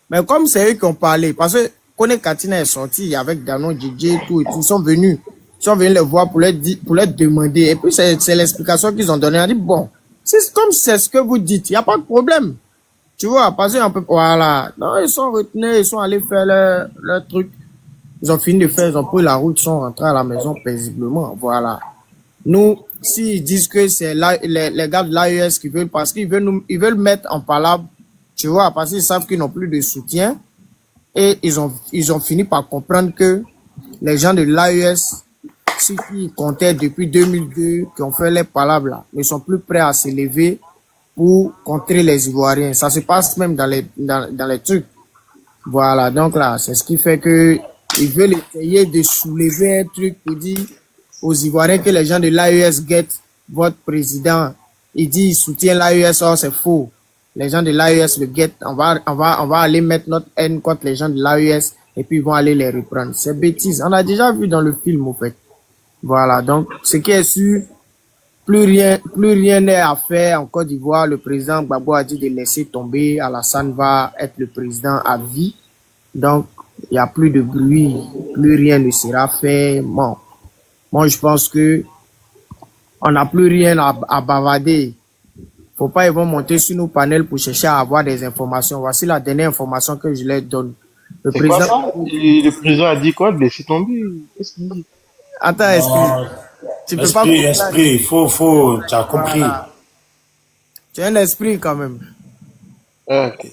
Speaker 5: Mais comme c'est eux qui ont parlé, parce que Kone Katina est sorti avec Danon, DJ, tout et tout, ils sont venus les voir pour leur demander. Et puis, c'est l'explication qu'ils ont donnée. On dit, bon, c'est comme c'est ce que vous dites, il n'y a pas de problème. Tu vois, parce un peu, voilà. Non, ils sont retenus, ils sont allés faire leur truc. Ils ont fini de faire, ils ont pris la route, ils sont rentrés à la maison paisiblement. Voilà. Nous, s'ils disent que c'est les gars de l'AES qui veulent, parce qu'ils veulent mettre en palabre, tu vois, parce qu'ils savent qu'ils n'ont plus de soutien. Et ils ont fini par comprendre que les gens de l'AES,
Speaker 8: ceux qui comptaient depuis 2002, qui ont fait les palabres là, ne sont plus prêts à se lever pour contrer les Ivoiriens. Ça se passe même dans les trucs. Voilà, donc là, c'est ce qui fait que ils veulent essayer de soulever un truc pour dire aux Ivoiriens que les gens de l'AES guettent votre président. Il dit il soutient l'AES, or c'est faux. Les gens de l'AES le guettent. On va aller mettre notre haine contre les gens de l'AES et puis ils vont aller les reprendre. C'est bêtise. On a déjà vu dans le film, au fait. Voilà, donc ce qui est sûr, plus rien n'est à faire en Côte d'Ivoire. Le président Gbagbo a dit de laisser tomber. Alassane va être le président à vie. Donc, il n'y a plus de bruit, plus rien ne sera fait. Bon, moi je pense que on n'a plus rien à bavarder. Faut pas ils vont monter sur nos panels pour chercher à avoir des informations. Voici la dernière information que je leur donne. Le
Speaker 9: président a dit quoi? De laisser tomber? Qu'est-ce qu'il dit?
Speaker 8: Attends, esprit. Tu peux pas
Speaker 1: esprit, faut, tu as compris.
Speaker 8: Voilà. Tu as un esprit quand même.
Speaker 9: Ok.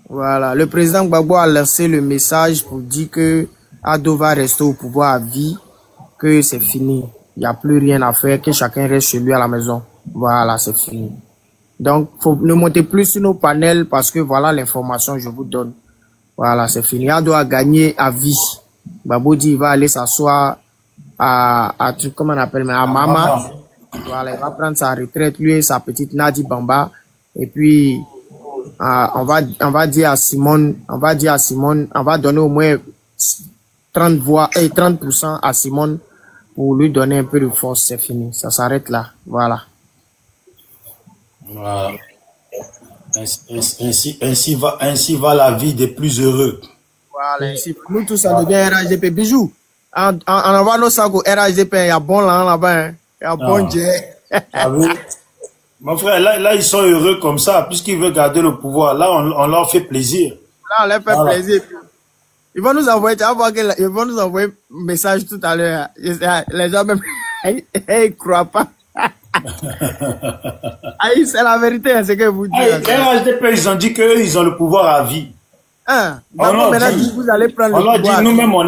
Speaker 8: Voilà. Le président Gbagbo a lancé le message pour dire que Ado va rester au pouvoir à vie, que c'est fini. Il n'y a plus rien à faire, que chacun reste chez lui à la maison. Voilà, c'est fini. Donc, ne montez plus sur nos panels parce que voilà l'information que je vous donne. Voilà, c'est fini. Ado a gagné à vie. Gbagbo dit il va aller s'asseoir à comment on appelle, mais à Mama. Voilà, il va prendre sa retraite, lui et sa petite Nadi Bamba. Et puis, on va dire à Simone, on va donner au moins 30 voix et 30% à Simone pour lui donner un peu de force. C'est fini. Ça s'arrête là. Voilà.
Speaker 1: Voilà. Ainsi va la vie des plus heureux.
Speaker 8: Voilà, ainsi. Nous tous, ça devient RHDP. Bijou. On envoie nos sacs au RHDP. Il y a bon là-bas. Hein. Il y a bon jet.
Speaker 1: Mon frère, là, ils sont heureux comme ça, puisqu'ils veulent garder le pouvoir. Là, on leur fait plaisir.
Speaker 8: Là, on leur fait plaisir. Ils vont nous envoyer, tu vas voir qu'ils vont nous envoyer un message tout à l'heure. Les gens même, ils croient pas. C'est la vérité, c'est ce que vous dites.
Speaker 1: RHDP, ils ont dit qu'eux, ils ont le pouvoir à vie.
Speaker 8: Maintenant, vous allez prendre le pouvoir.
Speaker 1: On leur dit,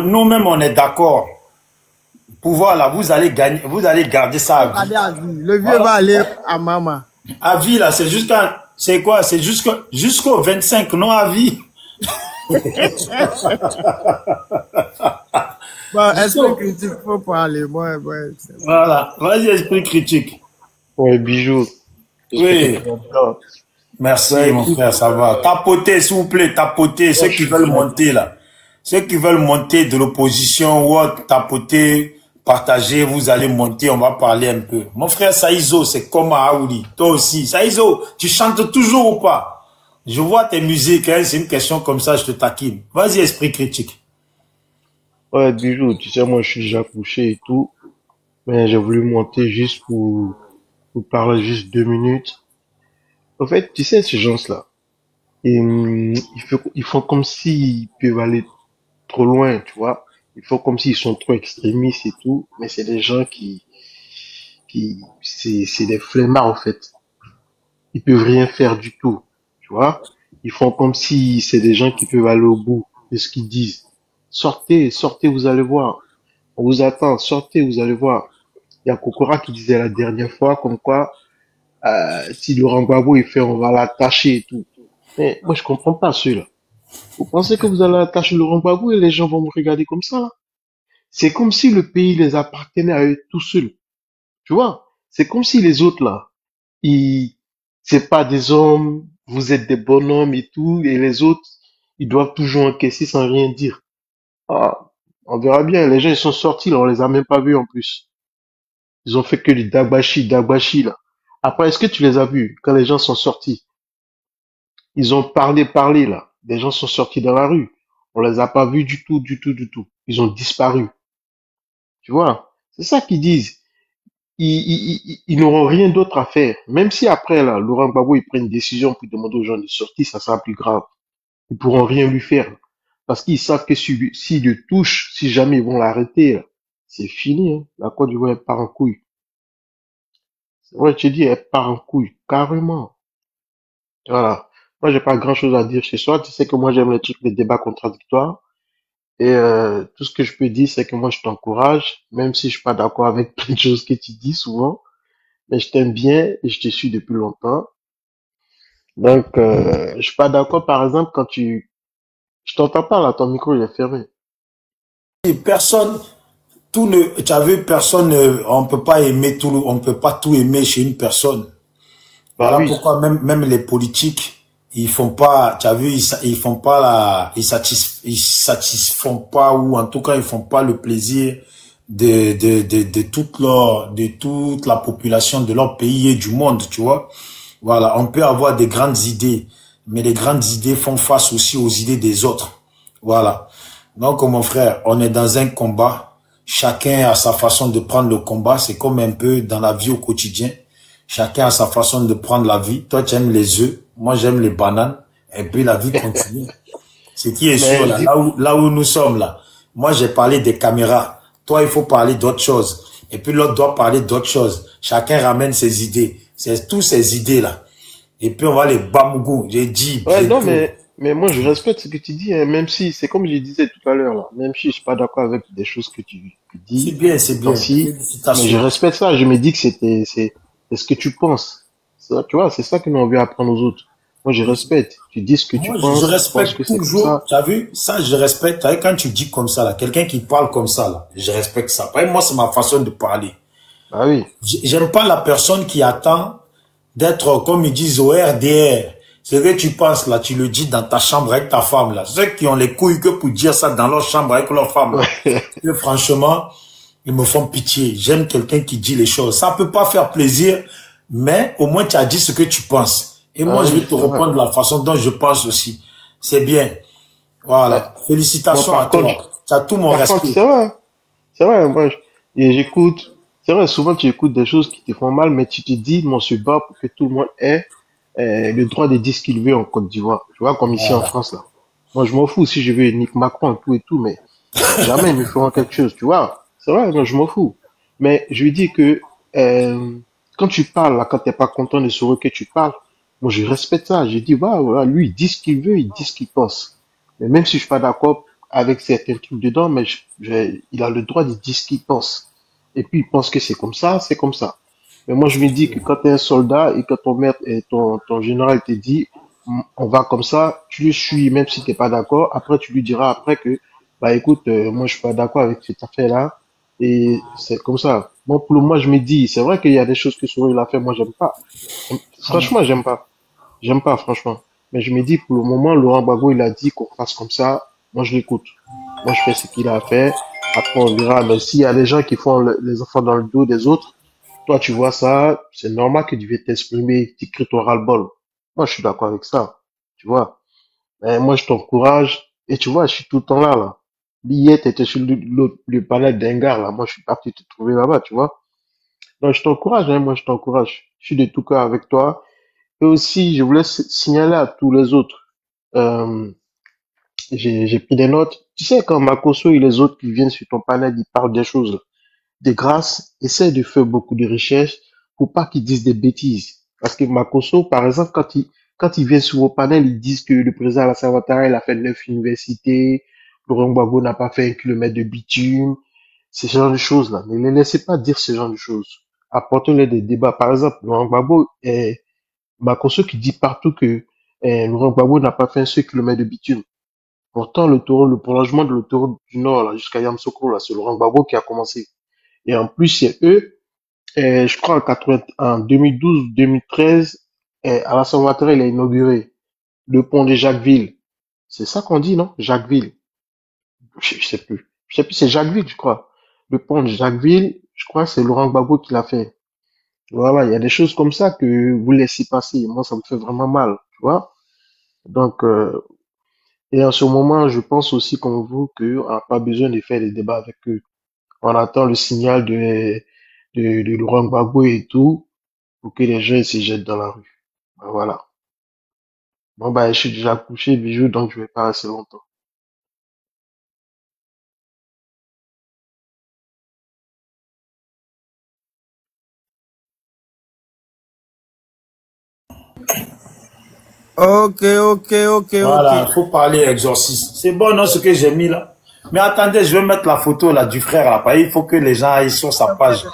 Speaker 1: nous-mêmes, on est d'accord. Pouvoir là, vous allez garder ça à vie.
Speaker 8: Le vieux va aller à maman.
Speaker 1: À vie là, c'est jusqu'au 25, non à vie.
Speaker 8: Bon, esprit critique, faut parler.
Speaker 1: Voilà, vas-y, esprit critique.
Speaker 9: Ouais, bijou.
Speaker 1: Oui. Merci, mon frère, ça va. Tapotez, s'il vous plaît, tapotez. Ceux qui veulent monter là. Ceux qui veulent monter de l'opposition ou tapoter. Partagez, vous allez monter, on va parler un peu. Mon frère Saïzo, c'est comme à Aouli. Toi aussi. Saïzo, tu chantes toujours ou pas? Je vois tes musiques, hein, c'est une question comme ça, je te taquine. Vas-y, esprit critique.
Speaker 9: Ouais, bijou, tu sais, moi, je suis déjà couché et tout. Mais j'ai voulu monter juste pour parler juste 2 minutes. En fait, tu sais, ces gens-là, ils font comme s'ils peuvent aller trop loin, tu vois. Ils font comme s'ils sont trop extrémistes et tout, mais c'est des gens c'est des flemmards, en fait. Ils peuvent rien faire du tout, tu vois. Ils font comme si c'est des gens qui peuvent aller au bout de ce qu'ils disent. Sortez, vous allez voir. On vous attend, sortez, vous allez voir. Il y a Kokora qui disait la dernière fois comme quoi, si Laurent Gbagbo il fait, on va l'attacher et tout. Mais moi, je comprends pas ceux-là. Vous pensez que vous allez attacher Laurent Gbagbo et les gens vont me regarder comme ça, là? C'est comme si le pays les appartenait à eux tout seuls. Tu vois? C'est comme si les autres, là, c'est pas des hommes, vous êtes des bonhommes et tout, et les autres, ils doivent toujours encaisser sans rien dire. Ah, on verra bien. Les gens, ils sont sortis, là, on les a même pas vus en plus. Ils ont fait que du dagbashi, là. Après, est-ce que tu les as vus quand les gens sont sortis? Ils ont parlé, là. Des gens sont sortis dans la rue. On les a pas vus du tout. Ils ont disparu. Tu vois? C'est ça qu'ils disent. Ils n'auront rien d'autre à faire. Même si après, là, Laurent Gbagbo, il prend une décision pour demander aux gens de sortir, ça sera plus grave. Ils pourront rien lui faire. Parce qu'ils savent que s'ils le touchent, si jamais ils vont l'arrêter, là, c'est fini, hein. La Côte d'Ivoire, elle part en couille. C'est vrai, je te dis, elle part en couille. Carrément. Voilà. Moi, j'ai pas grand chose à dire chez soi. Tu sais que moi, j'aime les débats contradictoires. Et tout ce que je peux dire, c'est que moi, je t'encourage, même si je suis pas d'accord avec plein de choses que tu dis souvent, mais je t'aime bien et je te suis depuis longtemps. Donc, je suis pas d'accord, par exemple, quand tu... Je t'entends pas, là, ton micro, il est fermé.
Speaker 1: Et personne, tu as vu, personne, on peut pas aimer tout, on peut pas tout aimer chez une personne.
Speaker 9: Bah
Speaker 1: Voilà
Speaker 9: oui.
Speaker 1: pourquoi même les politiques, ils font pas, tu as vu, ils font pas ils satisfont pas, ou en tout cas, ils font pas le plaisir de toute la population de leur pays et du monde, tu vois. Voilà, on peut avoir des grandes idées, mais les grandes idées font face aussi aux idées des autres. Voilà. Donc, mon frère, on est dans un combat. Chacun a sa façon de prendre le combat. C'est comme un peu dans la vie au quotidien. Chacun a sa façon de prendre la vie. Toi, tu aimes les œufs. Moi, j'aime les bananes. Et puis, la vie continue. Ce qui est sûr,
Speaker 9: Mais
Speaker 1: là,
Speaker 9: dis-
Speaker 1: là où nous sommes, là. Moi, j'ai parlé des caméras. Toi, il faut parler d'autre chose. Et puis, l'autre doit parler d'autre chose. Chacun ramène ses idées. C'est tous ces idées-là. Et puis, on va les bamougou. J'ai dit
Speaker 9: Ouais, non,
Speaker 1: bientôt.
Speaker 9: mais moi, je respecte ce que tu dis, hein, même si, c'est comme je disais tout à l'heure, là, même si je suis pas d'accord avec des choses que tu dis,
Speaker 1: C'est
Speaker 9: ces
Speaker 1: bien.
Speaker 9: temps-ci, mais je
Speaker 1: Félicitations.
Speaker 9: respecte ça. Je me dis que c'est ce que tu penses. Ça, tu vois, c'est ça que nous, on veut apprendre aux autres. Moi, je respecte. Tu dis ce que
Speaker 1: Moi, je
Speaker 9: tu penses que
Speaker 1: respecte
Speaker 9: c'est comme
Speaker 1: toujours.
Speaker 9: ça.
Speaker 1: Tu as vu? Ça, je respecte. Tu as vu, quand tu dis comme ça, là, quelqu'un qui parle comme ça, là, je respecte ça. Par exemple, moi, c'est ma façon de parler.
Speaker 9: Bah oui.
Speaker 1: J'aime pas la personne qui attend d'être, comme ils disent, au RDR. Ce que tu penses, là, tu le dis dans ta chambre avec ta femme, là. Ceux qui ont les couilles que pour dire ça dans leur chambre avec leur femme, là. Que, franchement, ils me font pitié. J'aime quelqu'un qui dit les choses. Ça peut pas faire plaisir, mais au moins tu as dit ce que tu penses. Et
Speaker 9: Ah
Speaker 1: moi, je
Speaker 9: oui,
Speaker 1: vais te
Speaker 9: c'est vrai.
Speaker 1: répondre de la façon dont je pense aussi. C'est bien.
Speaker 9: Ouais.
Speaker 1: Voilà.
Speaker 9: Moi,
Speaker 1: Félicitations à toi. Tu as tout mon
Speaker 9: par contre,
Speaker 1: respect.
Speaker 9: c'est vrai. C'est vrai, moi, et j'écoute. C'est vrai, souvent tu écoutes des choses qui te font mal, mais tu te dis, moi, je suis bas pour que tout le monde ait le droit de dire ce qu'il veut en Côte d'Ivoire. Tu vois, comme ici en
Speaker 1: Voilà.
Speaker 9: France, là. Moi, je m'en fous si je veux nique Macron et tout, mais jamais ils me feront quelque chose, tu vois. C'est vrai, moi, je m'en fous. Mais je lui dis que quand tu parles, là, quand t'es pas content de ce que tu parles, moi, je respecte ça. Je dis, voilà, lui, il dit ce qu'il veut, il dit ce qu'il pense. Mais même si je suis pas d'accord avec certains trucs dedans, mais il a le droit de dire ce qu'il pense. Et puis, il pense que c'est comme ça, c'est comme ça. Mais moi, je me dis que quand tu es un soldat et que ton maître et ton général te dit, on va comme ça, tu le suis, même si t'es pas d'accord. Après, tu lui diras après que, bah écoute, moi, je suis pas d'accord avec cette affaire-là. Et c'est comme ça. Moi, pour le moment, je me dis, c'est vrai qu'il y a des choses que Soro il a fait, moi, j'aime pas. Franchement, j'aime pas. J'aime pas, franchement. Mais je me dis, pour le moment, Laurent Gbagbo, il a dit qu'on fasse comme ça. Moi, je l'écoute. Moi, je fais ce qu'il a fait. Après, on verra. Mais s'il y a des gens qui font les enfants dans le dos des autres, toi, tu vois ça, c'est normal que tu viennes t'exprimer, tu cries ton ras-le-bol. Moi, je suis d'accord avec ça. Tu vois. Mais moi, je t'encourage. Et tu vois, je suis tout le temps là, là. Hier, t'étais sur le palais d'Engar, là. Moi, je suis parti te trouver là-bas, tu vois. Donc, je t'encourage, hein. Moi, je t'encourage. Je suis de tout cœur avec toi. Et aussi, je voulais signaler à tous les autres. Euh, j'ai pris des notes. Tu sais, quand Makoso et les autres qui viennent sur ton panel, ils parlent des choses, de grâce, essaie de faire beaucoup de recherches pour pas qu'ils disent des bêtises. Parce que Makoso, par exemple, quand il vient sur vos panels, ils disent que le président Alassane Ouattara, il a fait 9 universités, Laurent Gbagbo n'a pas fait 1 kilomètre de bitume, ce genre de choses-là. Ne les laissez pas dire ce genre de choses. Apportez-les des débats. Par exemple, Laurent Gbagbo est Makoso qui dit partout que Laurent Gbagbo n'a pas fait 1 kilomètre de bitume. Pourtant, le prolongement de l'autoroute du Nord là, jusqu'à Yamoussoukro, là, c'est Laurent Gbagbo qui a commencé. Et en plus, c'est eux, je crois en 2012-2013, Alassane Ouattara, il a inauguré le pont de Jacquesville. C'est ça qu'on dit, non? Jacquesville. Je sais plus. Je sais plus, c'est Jacquesville, je crois. Le pont de Jacquesville, je crois que c'est Laurent Gbagbo qui l'a fait. Voilà, il y a des choses comme ça que vous laissez passer. Moi, ça me fait vraiment mal, tu vois. Donc, et en ce moment, je pense aussi comme vous qu'on n'a pas besoin de faire des débats avec eux. On attend le signal de Laurent Gbagbo et tout pour que les gens se jettent dans la rue. Ben voilà. Bon, bah, je suis déjà couché, bijou, donc je vais pas rester longtemps.
Speaker 8: Ok, ok, ok, ok.
Speaker 1: Voilà, il faut parler exorcisme. C'est bon, non, ce que j'ai mis là? Mais attendez, je vais mettre la photo là du frère là. Il faut que les gens aillent sur sa page.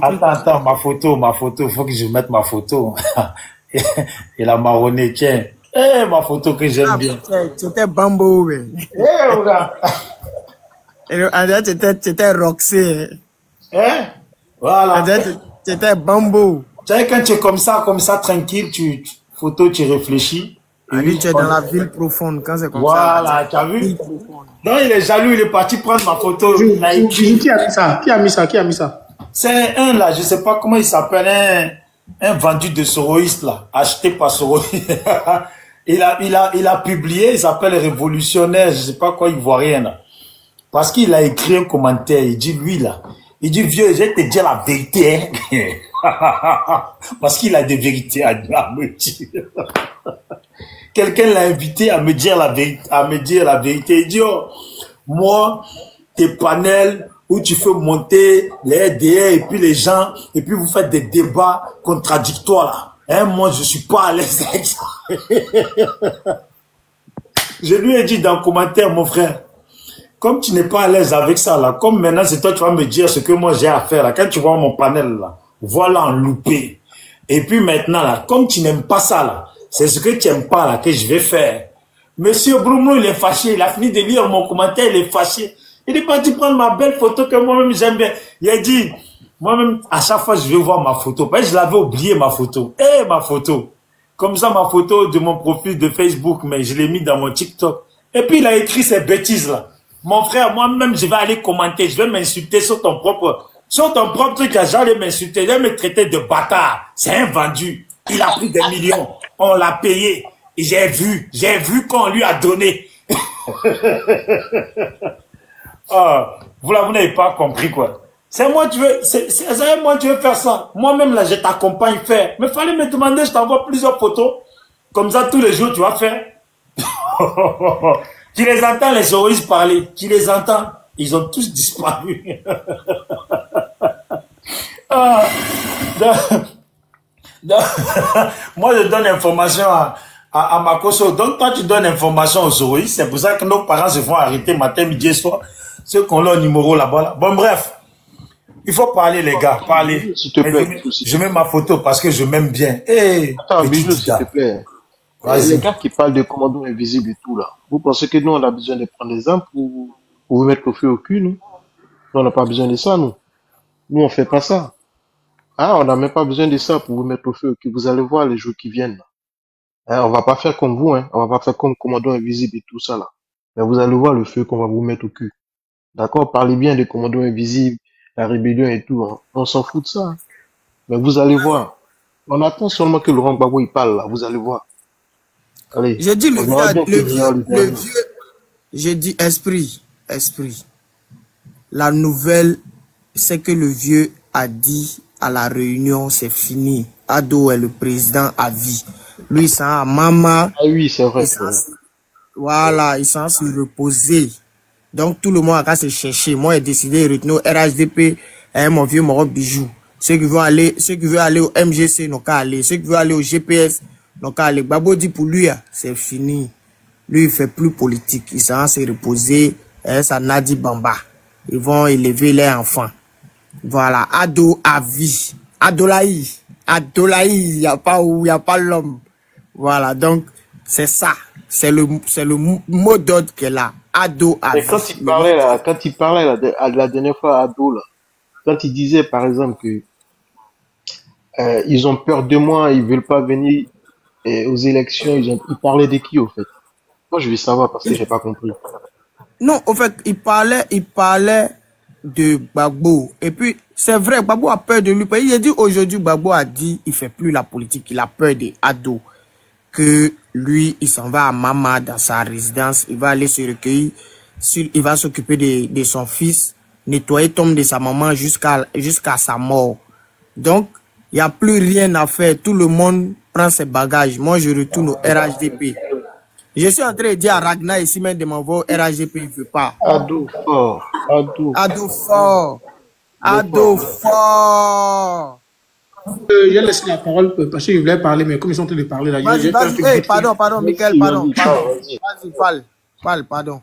Speaker 1: Attends, ma photo. Il faut que je mette ma photo. Et la marronnée, tiens. Ma photo que j'aime bien.
Speaker 8: C'était Bambo, oui. C'était Roxy.
Speaker 1: Voilà.
Speaker 8: C'était Bambo.
Speaker 1: Tu sais, quand tu es comme ça, tranquille, tu réfléchis.
Speaker 8: Tu es dans la ville profonde, quand c'est comme ça.
Speaker 1: Voilà, tu as vu? Donc, il est jaloux, il est parti prendre ma photo.
Speaker 5: Qui a mis ça?
Speaker 1: C'est un là, je sais pas comment il s'appelle, un vendu de Soroïste là, acheté par Soroïste. il a publié, il s'appelle Révolutionnaire, je sais pas quoi, ivoirien là. Parce qu'il a écrit un commentaire, il dit lui là, il dit vieux, je vais te dire la vérité. Parce qu'il a des vérités à me dire. Quelqu'un l'a invité à me dire la vérité. Il dit, oh, moi, tes panels où tu fais monter les RDR et puis les gens, et puis vous faites des débats contradictoires là. Moi, je suis pas à l'aise avec ça. Je lui ai dit dans le commentaire, mon frère, comme tu n'es pas à l'aise avec ça là, comme maintenant c'est toi qui vas me dire ce que moi j'ai à faire là, quand tu vois mon panel là, voilà en loupé. Et puis maintenant là, comme tu n'aimes pas ça là, c'est ce que tu n'aimes pas là que je vais faire. Monsieur Bruno, il est fâché, il a fini de lire mon commentaire, il est fâché. Il est parti prendre ma belle photo que moi-même j'aime bien. Il a dit, moi-même, à chaque fois je vais voir ma photo, parce que je l'avais oublié ma photo. Ma photo. Comme ça, ma photo de mon profil de Facebook, mais je l'ai mis dans mon TikTok. Et puis il a écrit ces bêtises là. Mon frère, moi-même, je vais aller commenter, je vais m'insulter sur ton propre truc, là, j'allais m'insulter, je vais me traiter de bâtard. C'est un vendu. Il a pris des millions. On l'a payé. J'ai vu qu'on lui a donné. Vous n'avez pas compris quoi. C'est moi tu veux faire ça. Moi-même là, je t'accompagne faire. Mais fallait me demander, je t'envoie plusieurs photos. Comme ça, tous les jours, tu vas faire. Tu les entends, les oreilles parler. Tu les entends. Ils ont tous disparu. Moi, je donne information à Makoso. Donc, toi, tu donnes information aux oreilles. C'est pour ça que nos parents se font arrêter matin, midi et soir. Ceux qui ont leur numéro là-bas. Là. Bon, bref. Il faut parler, les gars. Parler.
Speaker 9: S'il te plaît.
Speaker 1: Je mets ma photo parce que je m'aime bien.
Speaker 9: Attends, Bijou, s'il te plaît. Les gars qui parlent de commando invisible et tout là, vous pensez que nous on a besoin de prendre des armes pour vous mettre le feu au cul, nous? On n'a pas besoin de ça, nous. Nous on fait pas ça. On n'a même pas besoin de ça pour vous mettre le feu au cul. Vous allez voir les jours qui viennent. On va pas faire comme vous, hein. On va pas faire comme commando invisible et tout ça là. Mais vous allez voir le feu qu'on va vous mettre au cul. D'accord? Parlez bien des commandos invisibles, la rébellion et tout. Hein. On s'en fout de ça. Hein. Mais vous allez voir. On attend seulement que Laurent Gbagbo il parle là. Vous allez voir. Allez,
Speaker 8: je dis le vieux, je dis esprit. La nouvelle, c'est que le vieux a dit à la réunion, c'est fini. Ado est le président à vie. Lui, il s'en a maman.
Speaker 9: Ah oui, c'est vrai.
Speaker 8: Voilà, il s'en se reposer. Donc, tout le monde a qu'à se chercher. Moi, j'ai décidé de retenir au RHDP, mon vieux Moro Bijou. Ceux qui veulent aller au MGC, n'ont qu'à aller. Ceux qui veulent aller au GPS, donc, les Gbagbo dit pour lui, c'est fini. Lui, il fait plus politique. Il s'en va se reposer. Ça n'a dit Bamba. Ils vont élever les enfants. Voilà. Ado à vie. Adolaï. Il n'y a pas l'homme. Voilà. Donc, c'est ça. C'est le mot d'ordre qu'elle a. Ado à vie.
Speaker 9: Quand il parlait la dernière fois à Ado, là, quand il disait, par exemple, que, ils ont peur de moi, ils veulent pas venir aux élections, ils parlaient de qui au fait? Moi je vais savoir parce que j'ai pas compris.
Speaker 8: Non, au fait, il parlait de Gbagbo. Et puis, c'est vrai, Gbagbo a peur de lui. Il a dit aujourd'hui, Gbagbo a dit, il fait plus la politique, il a peur des ados. Que lui, il s'en va à Mama dans sa résidence, il va aller se recueillir, il va s'occuper de son fils, nettoyer tombe de sa maman jusqu'à sa mort. Donc, il n'y a plus rien à faire. Tout le monde prend ses bagages. Moi, je retourne au RHDP. Je suis en train de dire à Ragnar ici même de m'envoyer au RHDP, il ne veut pas.
Speaker 9: Ado fort.
Speaker 5: J'ai laissé la parole parce qu'il voulait parler, mais comme ils sont en train de parler là,
Speaker 8: pardon, Michael, pardon. Vas-y, parle, pardon.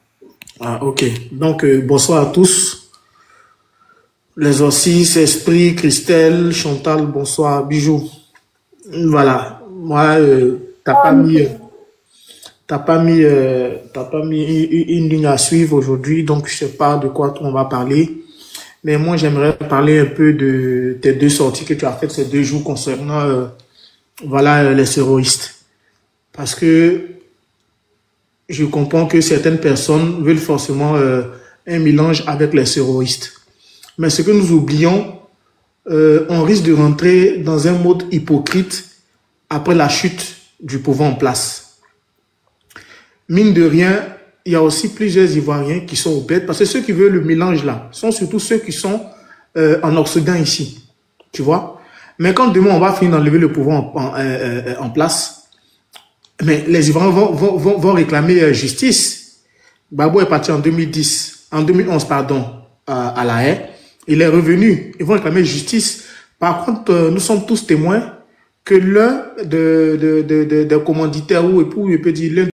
Speaker 5: Ah, ok. Donc, bonsoir à tous. Les Ossis, Esprit, Christelle, Chantal, bonsoir, Bijou. Voilà. Moi, t'as pas mis une ligne à suivre aujourd'hui, donc je sais pas de quoi on va parler. Mais moi, j'aimerais parler un peu de tes 2 sorties que tu as faites ces 2 jours concernant, voilà, les terroristes. Parce que je comprends que certaines personnes veulent forcément un mélange avec les terroristes. Mais ce que nous oublions, on risque de rentrer dans un mode hypocrite après la chute du pouvoir en place. Mine de rien, il y a aussi plusieurs Ivoiriens qui sont au bête, parce que ceux qui veulent le mélange là sont surtout ceux qui sont en Occident ici, tu vois. Mais quand demain on va finir d'enlever le pouvoir en place, mais les Ivoiriens vont réclamer justice. Gbagbo est parti en 2011 pardon, à La Haye. Il est revenu. Ils vont réclamer justice. Par contre, nous sommes tous témoins que l'un des commanditaires, ou je peux dire l'un